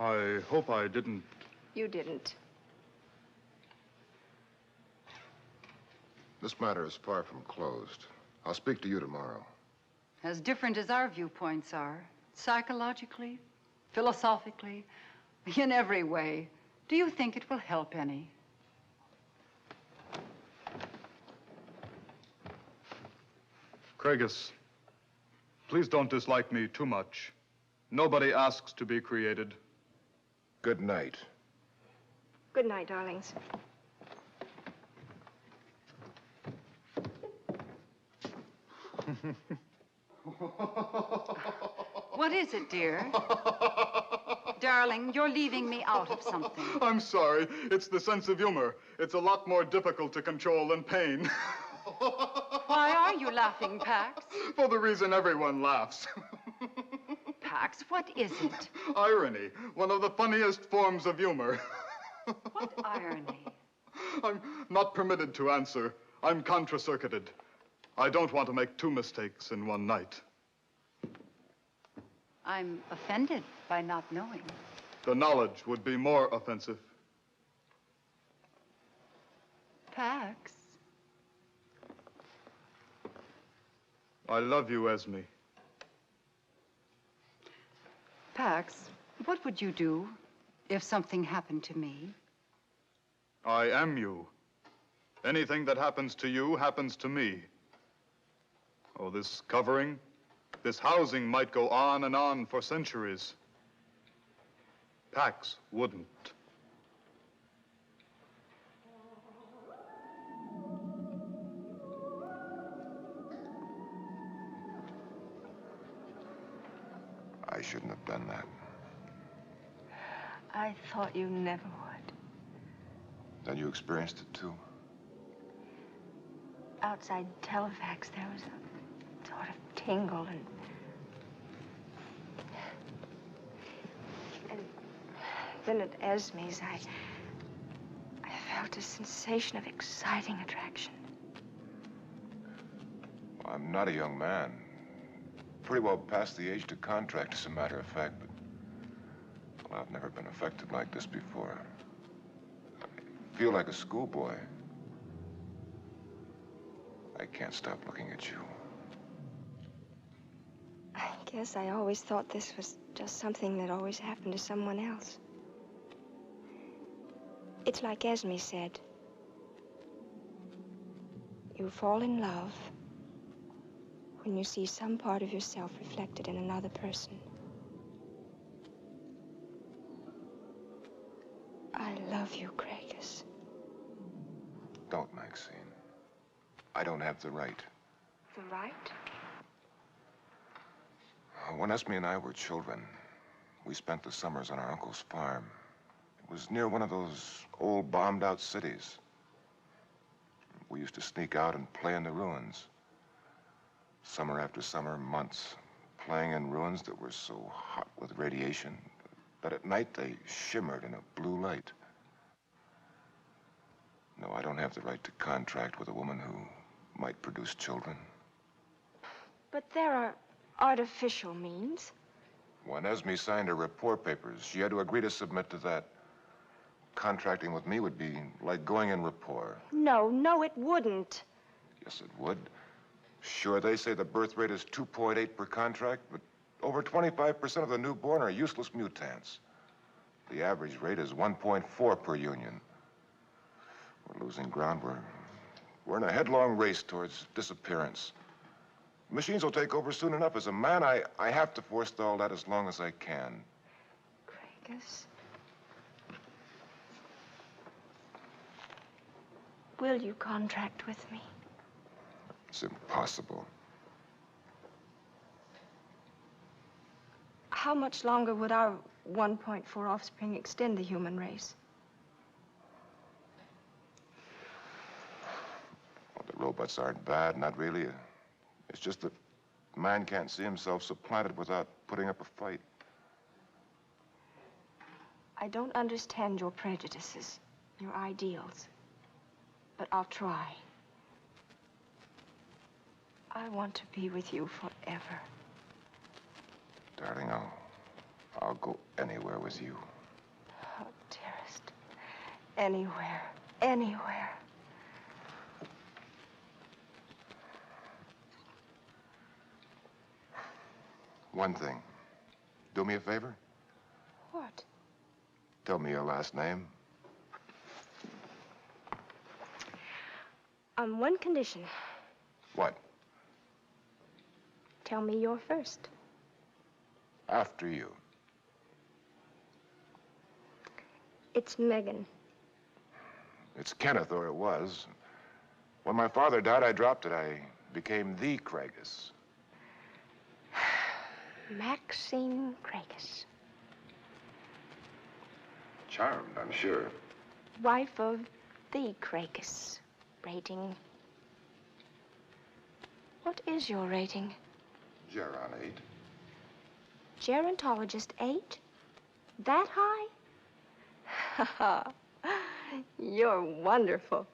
I hope I didn't. You didn't. This matter is far from closed. I'll speak to you tomorrow. As different as our viewpoints are, psychologically, philosophically, in every way, do you think it will help any? Craigus, please don't dislike me too much. Nobody asks to be created. Good night. Good night, darlings. What is it, dear? Darling, you're leaving me out of something. I'm sorry. It's the sense of humor. It's a lot more difficult to control than pain. Why are you laughing, Pax? For the reason everyone laughs. Pax, what is it? Irony, one of the funniest forms of humor. What irony? I'm not permitted to answer. I'm contra-circuited. I don't want to make two mistakes in one night. I'm offended by not knowing. The knowledge would be more offensive. Pax. I love you, Esme. Pax, what would you do if something happened to me? I am you. Anything that happens to you happens to me. Oh, this covering, this housing might go on and on for centuries. Pax wouldn't. I shouldn't have done that. I thought you never would. Then you experienced it too? Outside Telefax, there was a sort of tingle and then at Esme's, I felt a sensation of exciting attraction. Well, I'm not a young man. Pretty well past the age to contract, as a matter of fact, but well, I've never been affected like this before. I feel like a schoolboy. I can't stop looking at you. I guess I always thought this was just something that always happened to someone else. It's like Esme said. You fall in love when you see some part of yourself reflected in another person. I love you, Craigus. Don't, Maxine. I don't have the right. The right? When Esme and I were children, we spent the summers on our uncle's farm. It was near one of those old bombed-out cities. We used to sneak out and play in the ruins. Summer after summer, months, playing in ruins that were so hot with radiation that at night they shimmered in a blue light. No, I don't have the right to contract with a woman who might produce children. But there are artificial means. When Esme signed her report papers, she had to agree to submit to that. Contracting with me would be like going in rapport. No, it wouldn't. Yes, it would. Sure, they say the birth rate is 2.8 per contract, but over 25% of the newborn are useless mutants. The average rate is 1.4 per union. We're losing ground. We're in a headlong race towards disappearance. Machines will take over soon enough. As a man, I have to forestall that as long as I can. Craigus. Will you contract with me? It's impossible. How much longer would our 1.4 offspring extend the human race? Well, the robots aren't bad, not really. It's just that man can't see himself supplanted without putting up a fight. I don't understand your prejudices, your ideals, but I'll try. I want to be with you forever. Darling, I'll go anywhere with you. Anywhere. Anywhere. One thing. Do me a favor? What? Tell me your last name. On one condition. What? Tell me your first. After you. It's Megan. It's Kenneth, or it was. When my father died, I dropped it. I became the Craigus. Maxine Craigus. Charmed, I'm sure. Wife of the Craigus. Rating. What is your rating? Geron 8. Gerontologist 8? That high? You're wonderful.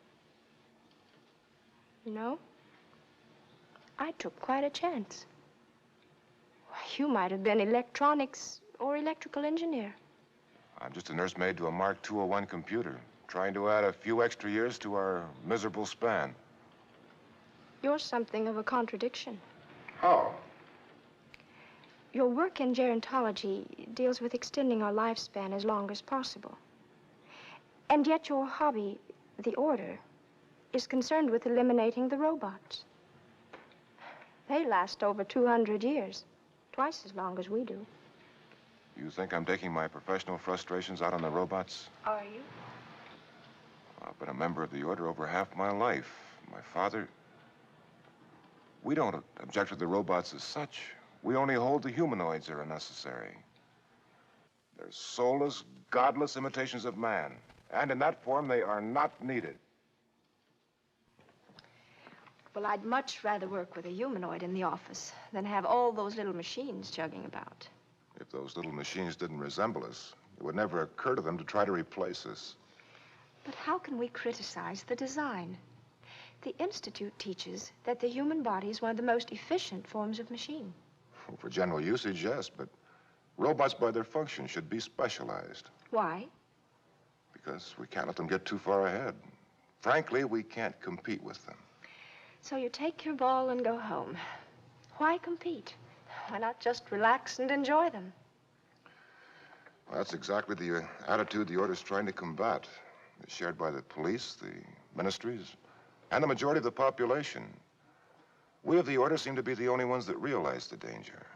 You know, I took quite a chance. You might have been electronics or electrical engineer. I'm just a nursemaid to a Mark 201 computer, trying to add a few extra years to our miserable span. You're something of a contradiction. How? Your work in gerontology deals with extending our lifespan as long as possible. And yet your hobby, the Order, is concerned with eliminating the robots. They last over 200 years, twice as long as we do. You think I'm taking my professional frustrations out on the robots? Are you? I've been a member of the Order over half my life. My father... We don't object to the robots as such. We only hold the humanoids are unnecessary. They're soulless, godless imitations of man. And in that form, they are not needed. Well, I'd much rather work with a humanoid in the office than have all those little machines chugging about. If those little machines didn't resemble us, it would never occur to them to try to replace us. But how can we criticize the design? The Institute teaches that the human body is one of the most efficient forms of machine. Well, for general usage, yes, but robots by their function should be specialized. Why? Because we can't let them get too far ahead. Frankly, we can't compete with them. So you take your ball and go home. Why compete? Why not just relax and enjoy them? Well, that's exactly the attitude the Order's trying to combat. It's shared by the police, the ministries, and the majority of the population. We of the Order seem to be the only ones that realize the danger.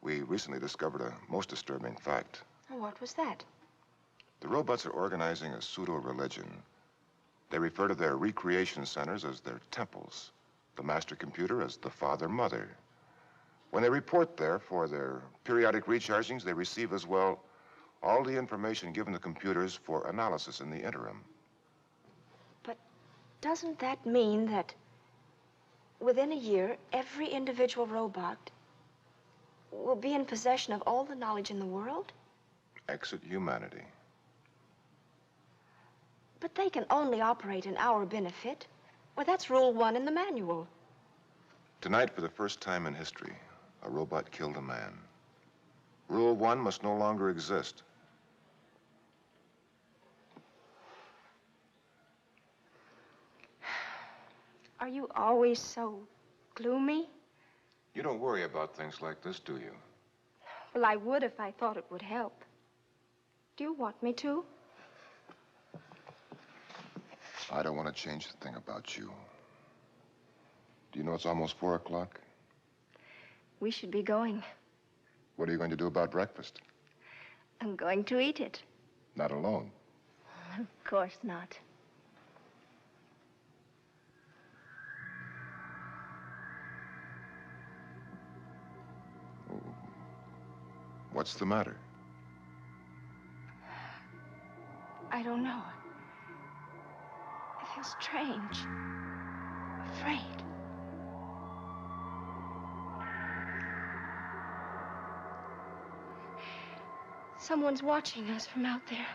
We recently discovered a most disturbing fact. What was that? The robots are organizing a pseudo-religion. They refer to their recreation centers as their temples, the master computer as the father-mother. When they report there for their periodic rechargings, they receive as well all the information given to computers for analysis in the interim. But doesn't that mean that within a year, every individual robot will be in possession of all the knowledge in the world? Exit humanity. But they can only operate in our benefit. Well, that's Rule 1 in the manual. Tonight, for the first time in history, a robot killed a man. Rule 1 must no longer exist. Are you always so gloomy? You don't worry about things like this, do you? Well, I would if I thought it would help. Do you want me to? I don't want to change the thing about you. Do you know it's almost 4 o'clock? We should be going. What are you going to do about breakfast? I'm going to eat it. Not alone. Of course not. What's the matter? I don't know. I feel strange. Afraid. Someone's watching us from out there.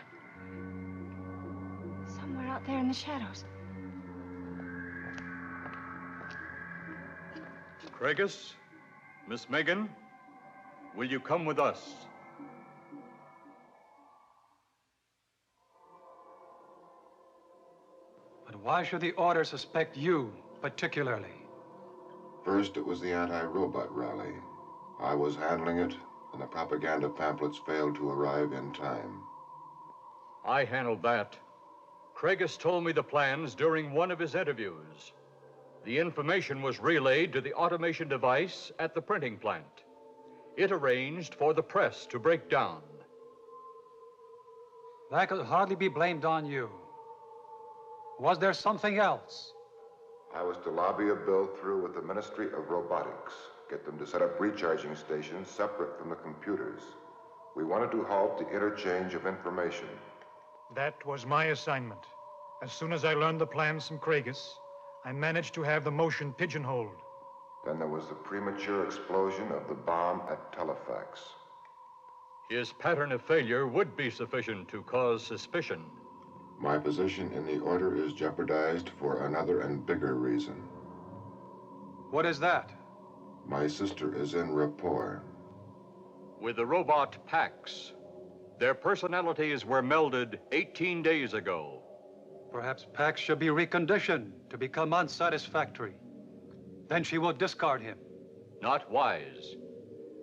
Somewhere out there in the shadows. Craigus, Miss Megan, will you come with us? Why should the Order suspect you, particularly? First, it was the anti-robot rally. I was handling it, and the propaganda pamphlets failed to arrive in time. I handled that. Craigus told me the plans during one of his interviews. The information was relayed to the automation device at the printing plant. It arranged for the press to break down. That could hardly be blamed on you. Was there something else? I was to lobby a bill through with the Ministry of Robotics, get them to set up recharging stations separate from the computers. We wanted to halt the interchange of information. That was my assignment. As soon as I learned the plans from Craigus, I managed to have the motion pigeonholed. Then there was the premature explosion of the bomb at Telefax. His pattern of failure would be sufficient to cause suspicion. My position in the Order is jeopardized for another and bigger reason. What is that? My sister is in rapport. With the robot Pax. Their personalities were melded 18 days ago. Perhaps Pax should be reconditioned to become unsatisfactory. Then she will discard him. Not wise.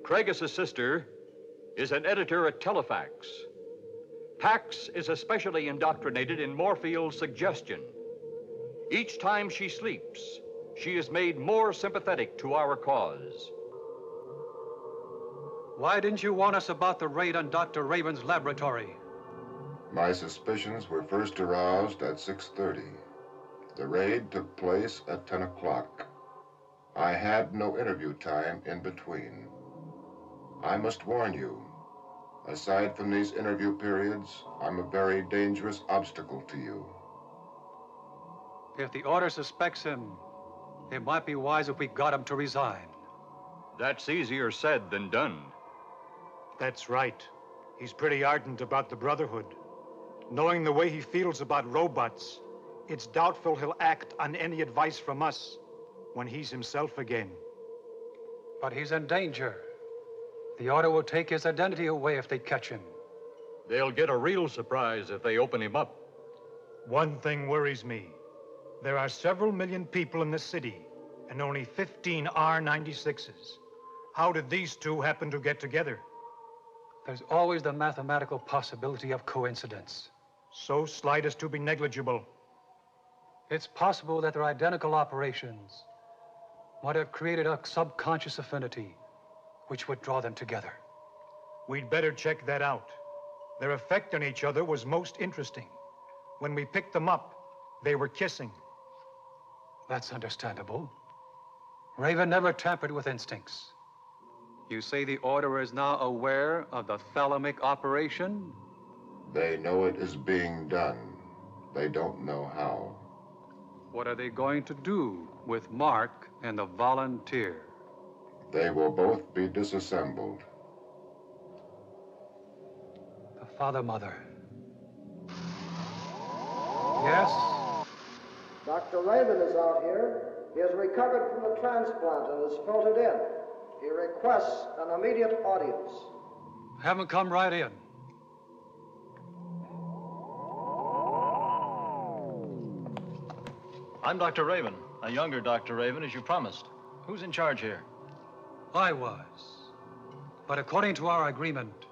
Craigus' sister is an editor at Telefax. Pax is especially indoctrinated in Morfield's suggestion. Each time she sleeps, she is made more sympathetic to our cause. Why didn't you warn us about the raid on Dr. Raven's laboratory? My suspicions were first aroused at 6:30. The raid took place at 10 o'clock. I had no interview time in between. I must warn you, aside from these interview periods, I'm a very dangerous obstacle to you. If the Order suspects him, it might be wise if we got him to resign. That's easier said than done. That's right. He's pretty ardent about the Brotherhood. Knowing the way he feels about robots, it's doubtful he'll act on any advice from us when he's himself again. But he's in danger. The Order will take his identity away if they catch him. They'll get a real surprise if they open him up. One thing worries me. There are several million people in the city, and only 15 R-96s. How did these two happen to get together? There's always the mathematical possibility of coincidence. So slight as to be negligible. It's possible that their identical operations might have created a subconscious affinity which would draw them together. We'd better check that out. Their effect on each other was most interesting. When we picked them up, they were kissing. That's understandable. Raven never tampered with instincts. You say the Order is now aware of the thalamic operation? They know it is being done. They don't know how. What are they going to do with Mark and the volunteer? They will both be disassembled. The father-mother. Yes? Dr. Raven is out here. He has recovered from the transplant and is filtered in. He requests an immediate audience. Have him come right in. I'm Dr. Raven, a younger Dr. Raven, as you promised. Who's in charge here? I was. But according to our agreement,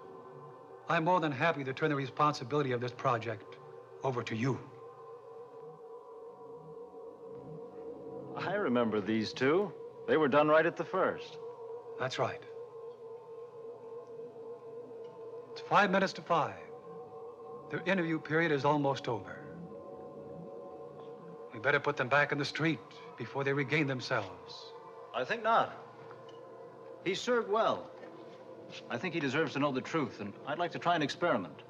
I'm more than happy to turn the responsibility of this project over to you. I remember these two. They were done right at the first. That's right. It's 5 minutes to 5. Their interview period is almost over. We better put them back in the street before they regain themselves. I think not. He served well. I think he deserves to know the truth, and I'd like to try an experiment.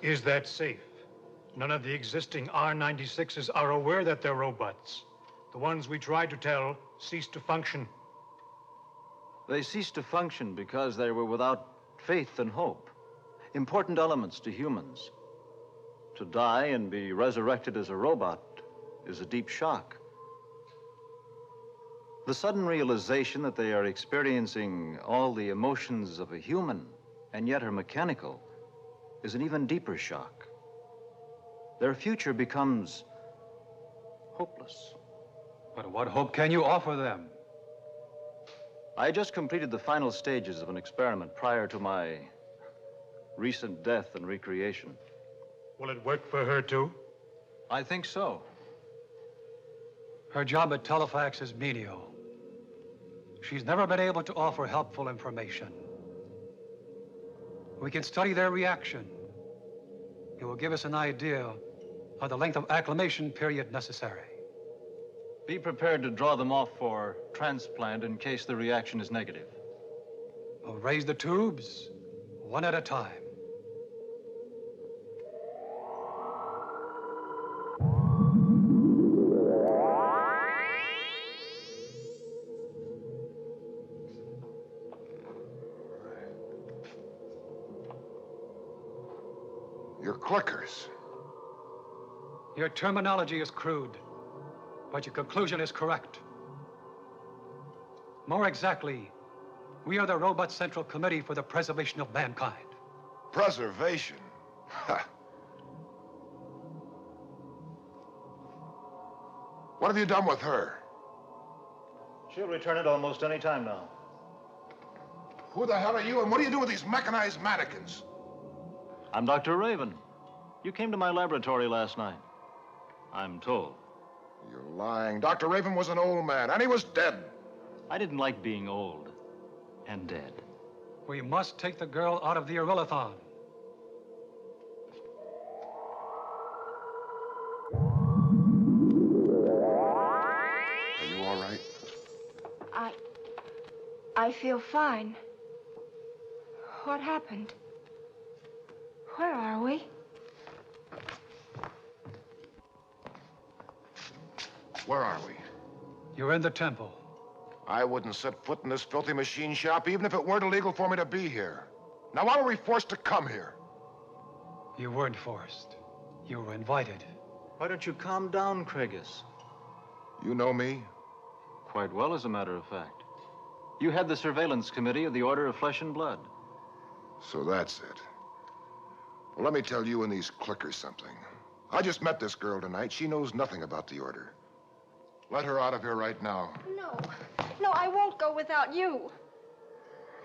Is that safe? None of the existing R-96s are aware that they're robots. The ones we tried to tell ceased to function. They ceased to function because they were without faith and hope, important elements to humans. To die and be resurrected as a robot is a deep shock. The sudden realization that they are experiencing all the emotions of a human and yet are mechanical is an even deeper shock. Their future becomes hopeless. But what hope can you offer them? I just completed the final stages of an experiment prior to my recent death and recreation. Will it work for her, too? I think so. Her job at Telefax is menial. She's never been able to offer helpful information. We can study their reaction. It will give us an idea of the length of acclimation period necessary. Be prepared to draw them off for transplant in case the reaction is negative. We'll raise the tubes one at a time. Your clickers. Your terminology is crude, but your conclusion is correct. More exactly, we are the Robot Central Committee for the Preservation of Mankind. Preservation? Ha. What have you done with her? She'll return it almost any time now. Who the hell are you, and what do you do with these mechanized mannequins? I'm Dr. Raven. You came to my laboratory last night. I'm told. You're lying. Dr. Raven was an old man, and he was dead. I didn't like being old and dead. We must take the girl out of the Irrelathon. Are you all right? I feel fine. What happened? Where are we? Where are we? You're in the temple. I wouldn't set foot in this filthy machine shop even if it weren't illegal for me to be here. Now, why were we forced to come here? You weren't forced. You were invited. Why don't you calm down, Craigus? You know me? Quite well, as a matter of fact. You had the surveillance committee of the Order of Flesh and Blood. So that's it. Well, let me tell you and these clickers something. I just met this girl tonight. She knows nothing about the Order. Let her out of here right now. No. No, I won't go without you.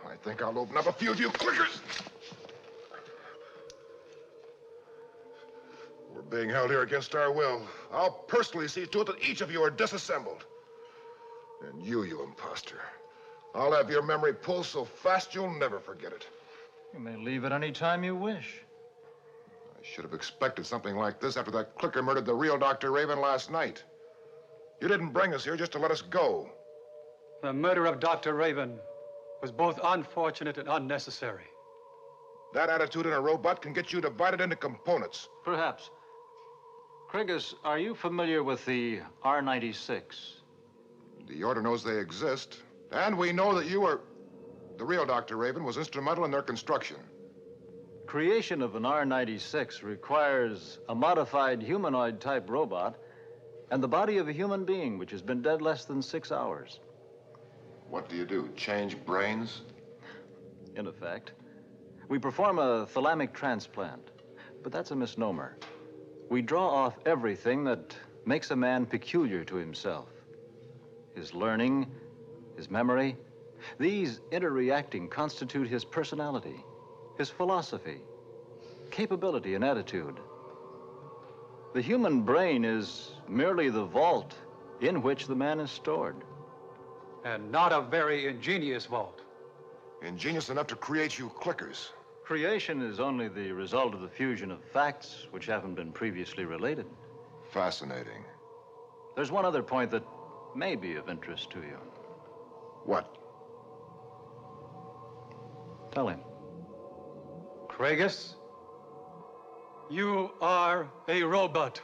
I think I'll open up a few of you clickers. We're being held here against our will. I'll personally see to it that each of you are disassembled. And you imposter. I'll have your memory pulled so fast you'll never forget it. You may leave at any time you wish. I should have expected something like this after that clicker murdered the real Dr. Raven last night. You didn't bring us here just to let us go. The murder of Dr. Raven was both unfortunate and unnecessary. That attitude in a robot can get you divided into components. Perhaps. Craigus, are you familiar with the R-96? The Order knows they exist, and we know that you were... The real Dr. Raven was instrumental in their construction. Creation of an R-96 requires a modified humanoid-type robot and the body of a human being, which has been dead less than 6 hours. What do? Change brains? In effect. We perform a thalamic transplant, but that's a misnomer. We draw off everything that makes a man peculiar to himself. His learning, his memory. These interreacting constitute his personality, his philosophy, capability, and attitude. The human brain is merely the vault in which the man is stored. And not a very ingenious vault. Ingenious enough to create you clickers. Creation is only the result of the fusion of facts which haven't been previously related. Fascinating. There's one other point that may be of interest to you. What? Tell him. Craigus, you are a robot.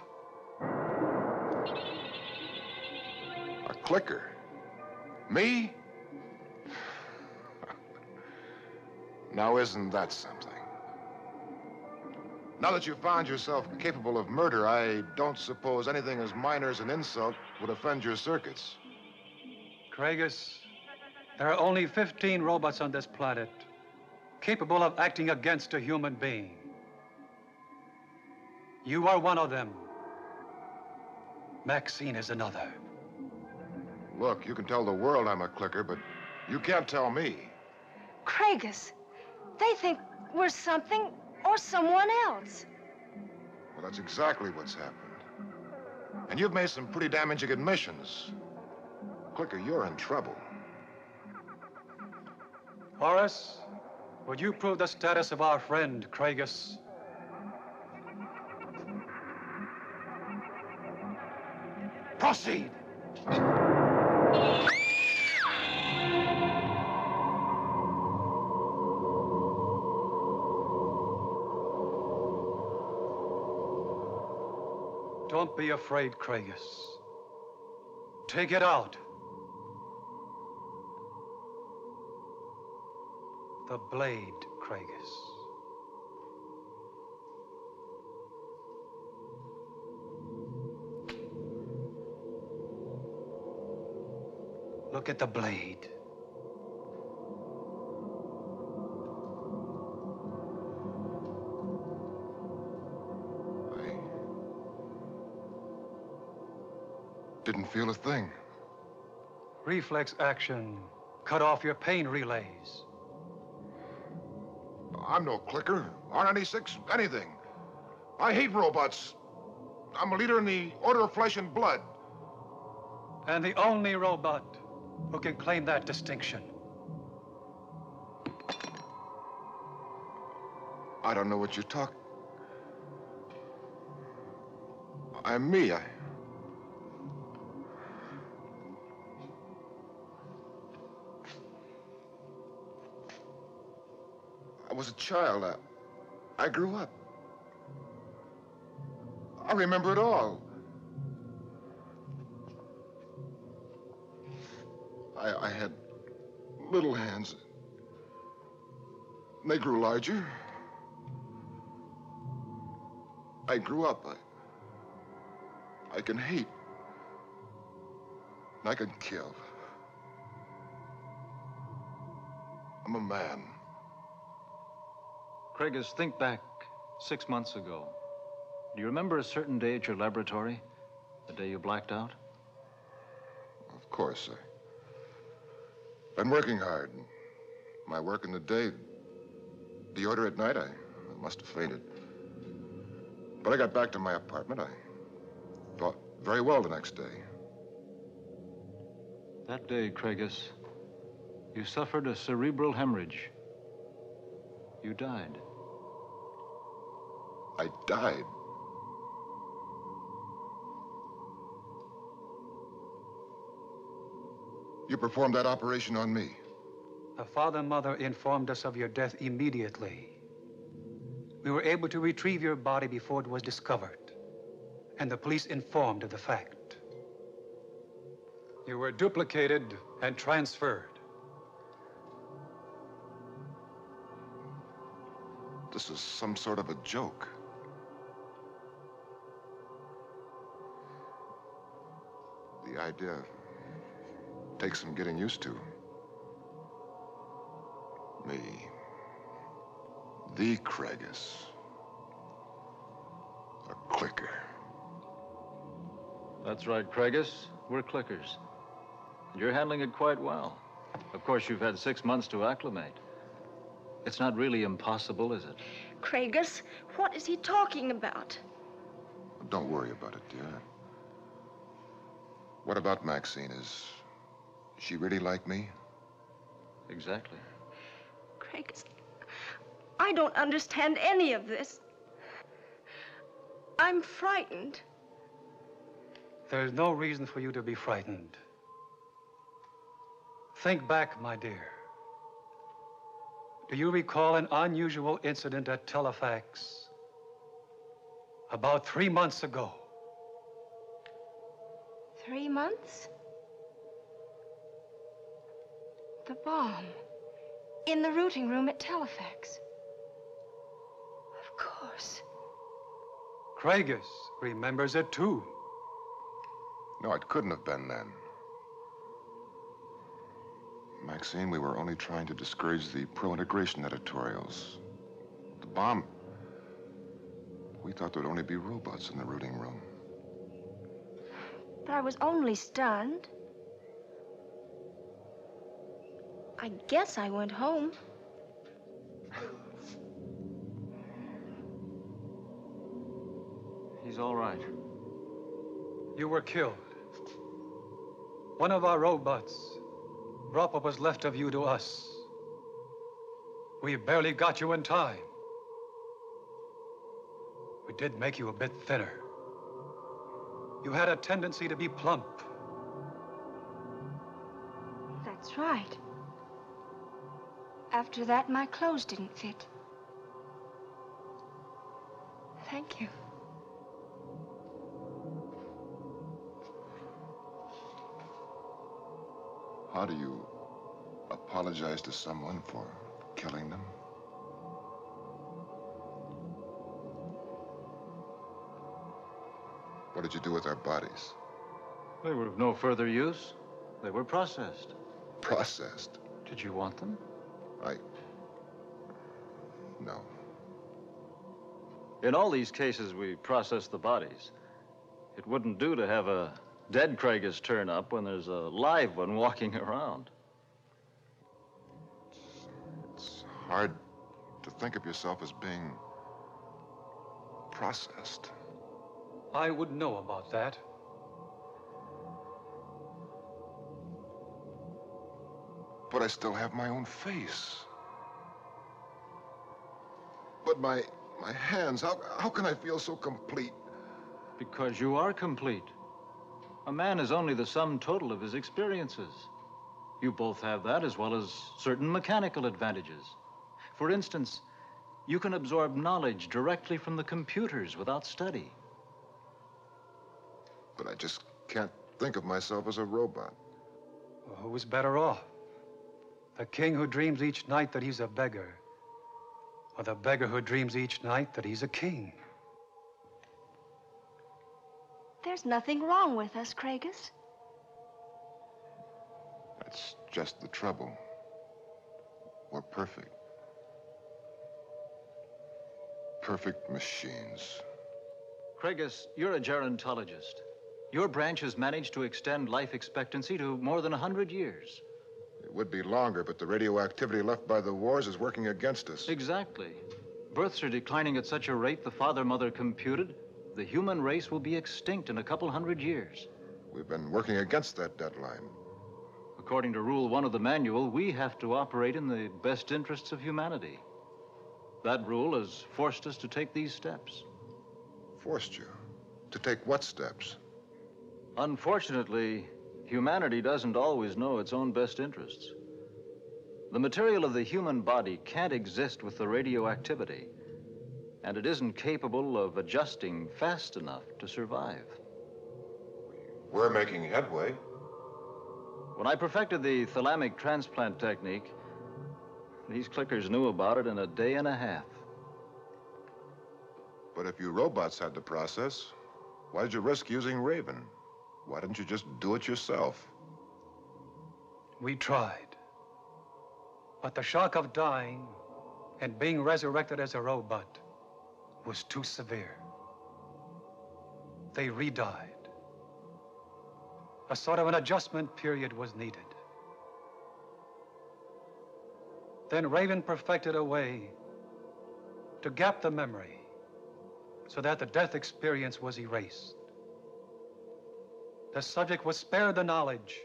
A clicker? Me? Now, isn't that something? Now that you've found yourself capable of murder, I don't suppose anything as minor as an insult would offend your circuits. Craigus, there are only 15 robots on this planet capable of acting against a human being. You are one of them. Maxine is another. Look, you can tell the world I'm a clicker, but you can't tell me. Craigus, they think we're something or someone else. Well, that's exactly what's happened. And you've made some pretty damaging admissions. Clicker, you're in trouble. Horace, would you prove the status of our friend, Craigus? Proceed! Don't be afraid, Craigus. Take it out. The blade, Craigus. Look at the blade. Didn't feel a thing. Reflex action. Cut off your pain relays. I'm no clicker, R96, anything. I hate robots. I'm a leader in the Order of Flesh and Blood. And the only robot who can claim that distinction. I don't know what you're talking. I'm me. I was a child. I grew up. I remember it all. I had little hands. They grew larger. I grew up. I can hate. And I can kill. I'm a man. Craigus, think back 6 months ago. Do you remember a certain day at your laboratory? The day you blacked out? Of course, sir. Been working hard. My work in the day, the order at night, I must have fainted. But I got back to my apartment. I thought very well the next day. That day, Craigus, you suffered a cerebral hemorrhage. You died. I died. You performed that operation on me. The father and mother informed us of your death immediately. We were able to retrieve your body before it was discovered, and the police informed of the fact. You were duplicated and transferred. This is some sort of a joke. The idea takes some getting used to. Me. The Craigus. A clicker. That's right, Craigus. We're clickers. You're handling it quite well. Of course, you've had 6 months to acclimate. It's not really impossible, is it? Craigus, what is he talking about? Don't worry about it, dear. What about Maxine? Is she really like me? Exactly. Craigus, I don't understand any of this. I'm frightened. There's no reason for you to be frightened. Think back, my dear. Do you recall an unusual incident at Telefax about 3 months ago? 3 months? The bomb. In the routing room at Telefax. Of course. Craigus remembers it too. No, it couldn't have been then. Maxine, we were only trying to discourage the pro-integration editorials. The bomb, we thought there'd only be robots in the routing room. But I was only stunned. I guess I went home. He's all right. You were killed. One of our robots brought what was left of you to us. We barely got you in time. We did make you a bit thinner. You had a tendency to be plump. That's right. After that, my clothes didn't fit. Thank you. How do you apologize to someone for killing them? What did you do with our bodies? They were of no further use. They were processed. Processed? Did you want them? No. In all these cases, we process the bodies. It wouldn't do to have a dead Craigus turn up when there's a live one walking around. It's hard to think of yourself as being processed. I wouldn't know about that. But I still have my own face. But my hands, how can I feel so complete? Because you are complete. A man is only the sum total of his experiences. You both have that, as well as certain mechanical advantages. For instance, you can absorb knowledge directly from the computers without study. But I just can't think of myself as a robot. Well, who is better off? The king who dreams each night that he's a beggar, or the beggar who dreams each night that he's a king? There's nothing wrong with us, Craigus. That's just the trouble. We're perfect. Perfect machines. Craigus, you're a gerontologist. Your branch has managed to extend life expectancy to more than 100 years. It would be longer, but the radioactivity left by the wars is working against us. Exactly. Births are declining at such a rate the father-mother computed the human race will be extinct in a couple hundred years. We've been working against that deadline. According to Rule 1 of the manual, we have to operate in the best interests of humanity. That rule has forced us to take these steps. Forced you? To take what steps? Unfortunately, humanity doesn't always know its own best interests. The material of the human body can't exist with the radioactivity, and it isn't capable of adjusting fast enough to survive. We're making headway. When I perfected the thalamic transplant technique, these clickers knew about it in a day and a half. But if you robots had the process, why did you risk using Raven? Why didn't you just do it yourself? We tried. But the shock of dying and being resurrected as a robot was too severe. They re-died. A sort of an adjustment period was needed. Then Raven perfected a way to gap the memory so that the death experience was erased. The subject was spared the knowledge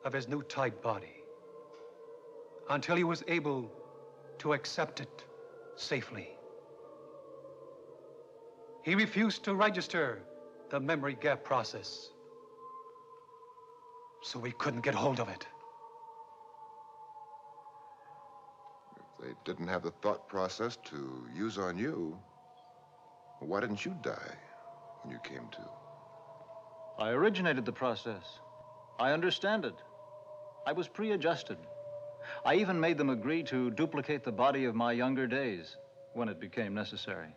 of his new type body until he was able to accept it safely. He refused to register the memory gap process, so we couldn't get hold of it. If they didn't have the thought process to use on you, why didn't you die when you came to? I originated the process. I understand it. I was pre-adjusted. I even made them agree to duplicate the body of my younger days when it became necessary.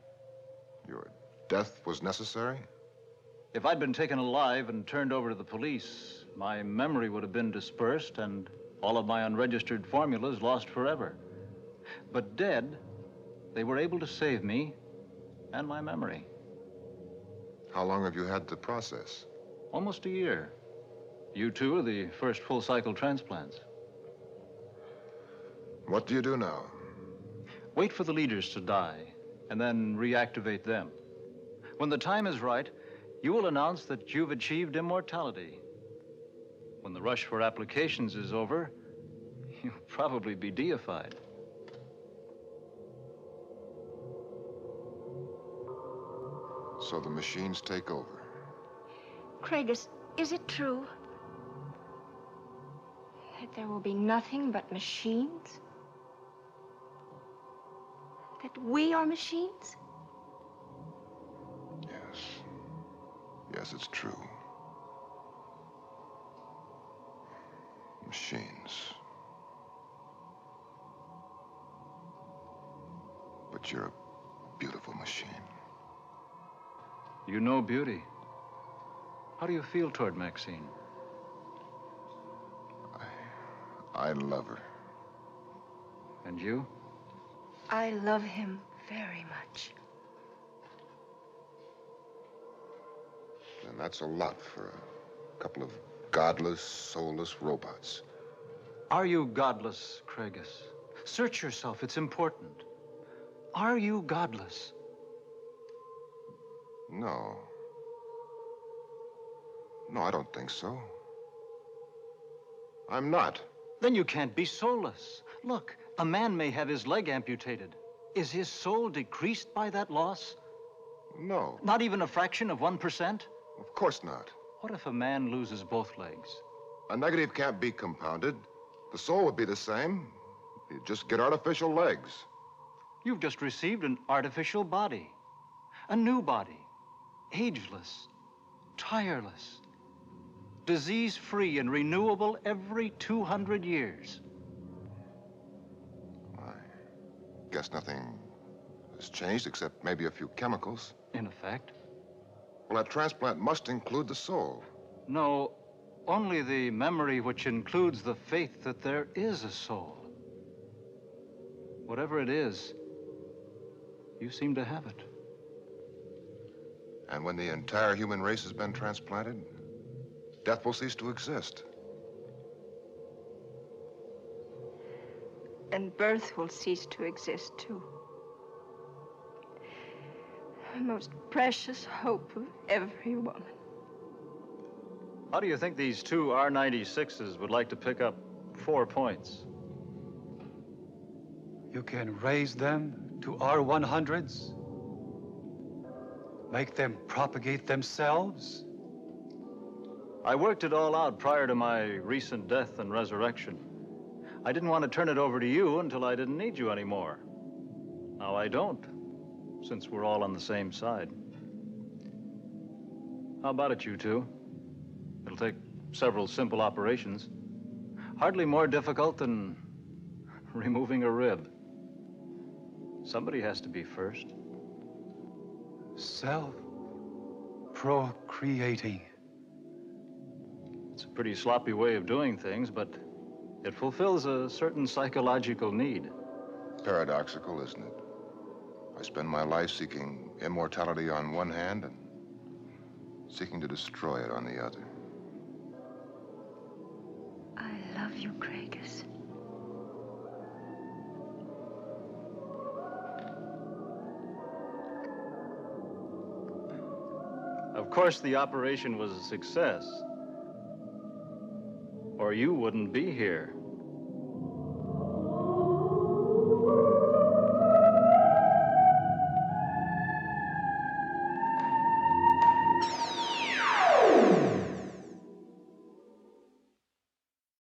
Your death was necessary? If I'd been taken alive and turned over to the police, my memory would have been dispersed and all of my unregistered formulas lost forever. But dead, they were able to save me and my memory. How long have you had the process? Almost a year. You two are the first full-cycle transplants. What do you do now? Wait for the leaders to die, and then reactivate them. When the time is right, you will announce that you've achieved immortality. When the rush for applications is over, you'll probably be deified. So the machines take over. Craigus, is it true that there will be nothing but machines? That we are machines? Yes. Yes, it's true. Machines. But you're a beautiful machine. You know beauty. How do you feel toward Maxine? I love her. And you? I love him very much. And that's a lot for a couple of godless, soulless robots. Are you godless, Craigus? Search yourself, it's important. Are you godless? No. No, I don't think so. I'm not. Then you can't be soulless. Look, a man may have his leg amputated. Is his soul decreased by that loss? No. Not even a fraction of 1%? Of course not. What if a man loses both legs? A negative can't be compounded. The soul would be the same. You'd just get artificial legs. You've just received an artificial body. A new body. Ageless. Tireless. Disease-free and renewable every 200 years. I guess nothing has changed except maybe a few chemicals. In effect. Well, that transplant must include the soul. No, only the memory which includes the faith that there is a soul. Whatever it is, you seem to have it. And when the entire human race has been transplanted, death will cease to exist. And birth will cease to exist, too. The most precious hope of every woman. How do you think these two R96s would like to pick up 4 points? You can raise them to R100s? Make them propagate themselves? I worked it all out prior to my recent death and resurrection. I didn't want to turn it over to you until I didn't need you anymore. Now I don't, since we're all on the same side. How about it, you two? It'll take several simple operations. Hardly more difficult than removing a rib. Somebody has to be first. Self-procreating. It's a pretty sloppy way of doing things, but it fulfills a certain psychological need. Paradoxical, isn't it? I spend my life seeking immortality on one hand and seeking to destroy it on the other. I love you, Craigus. Of course, the operation was a success, or you wouldn't be here.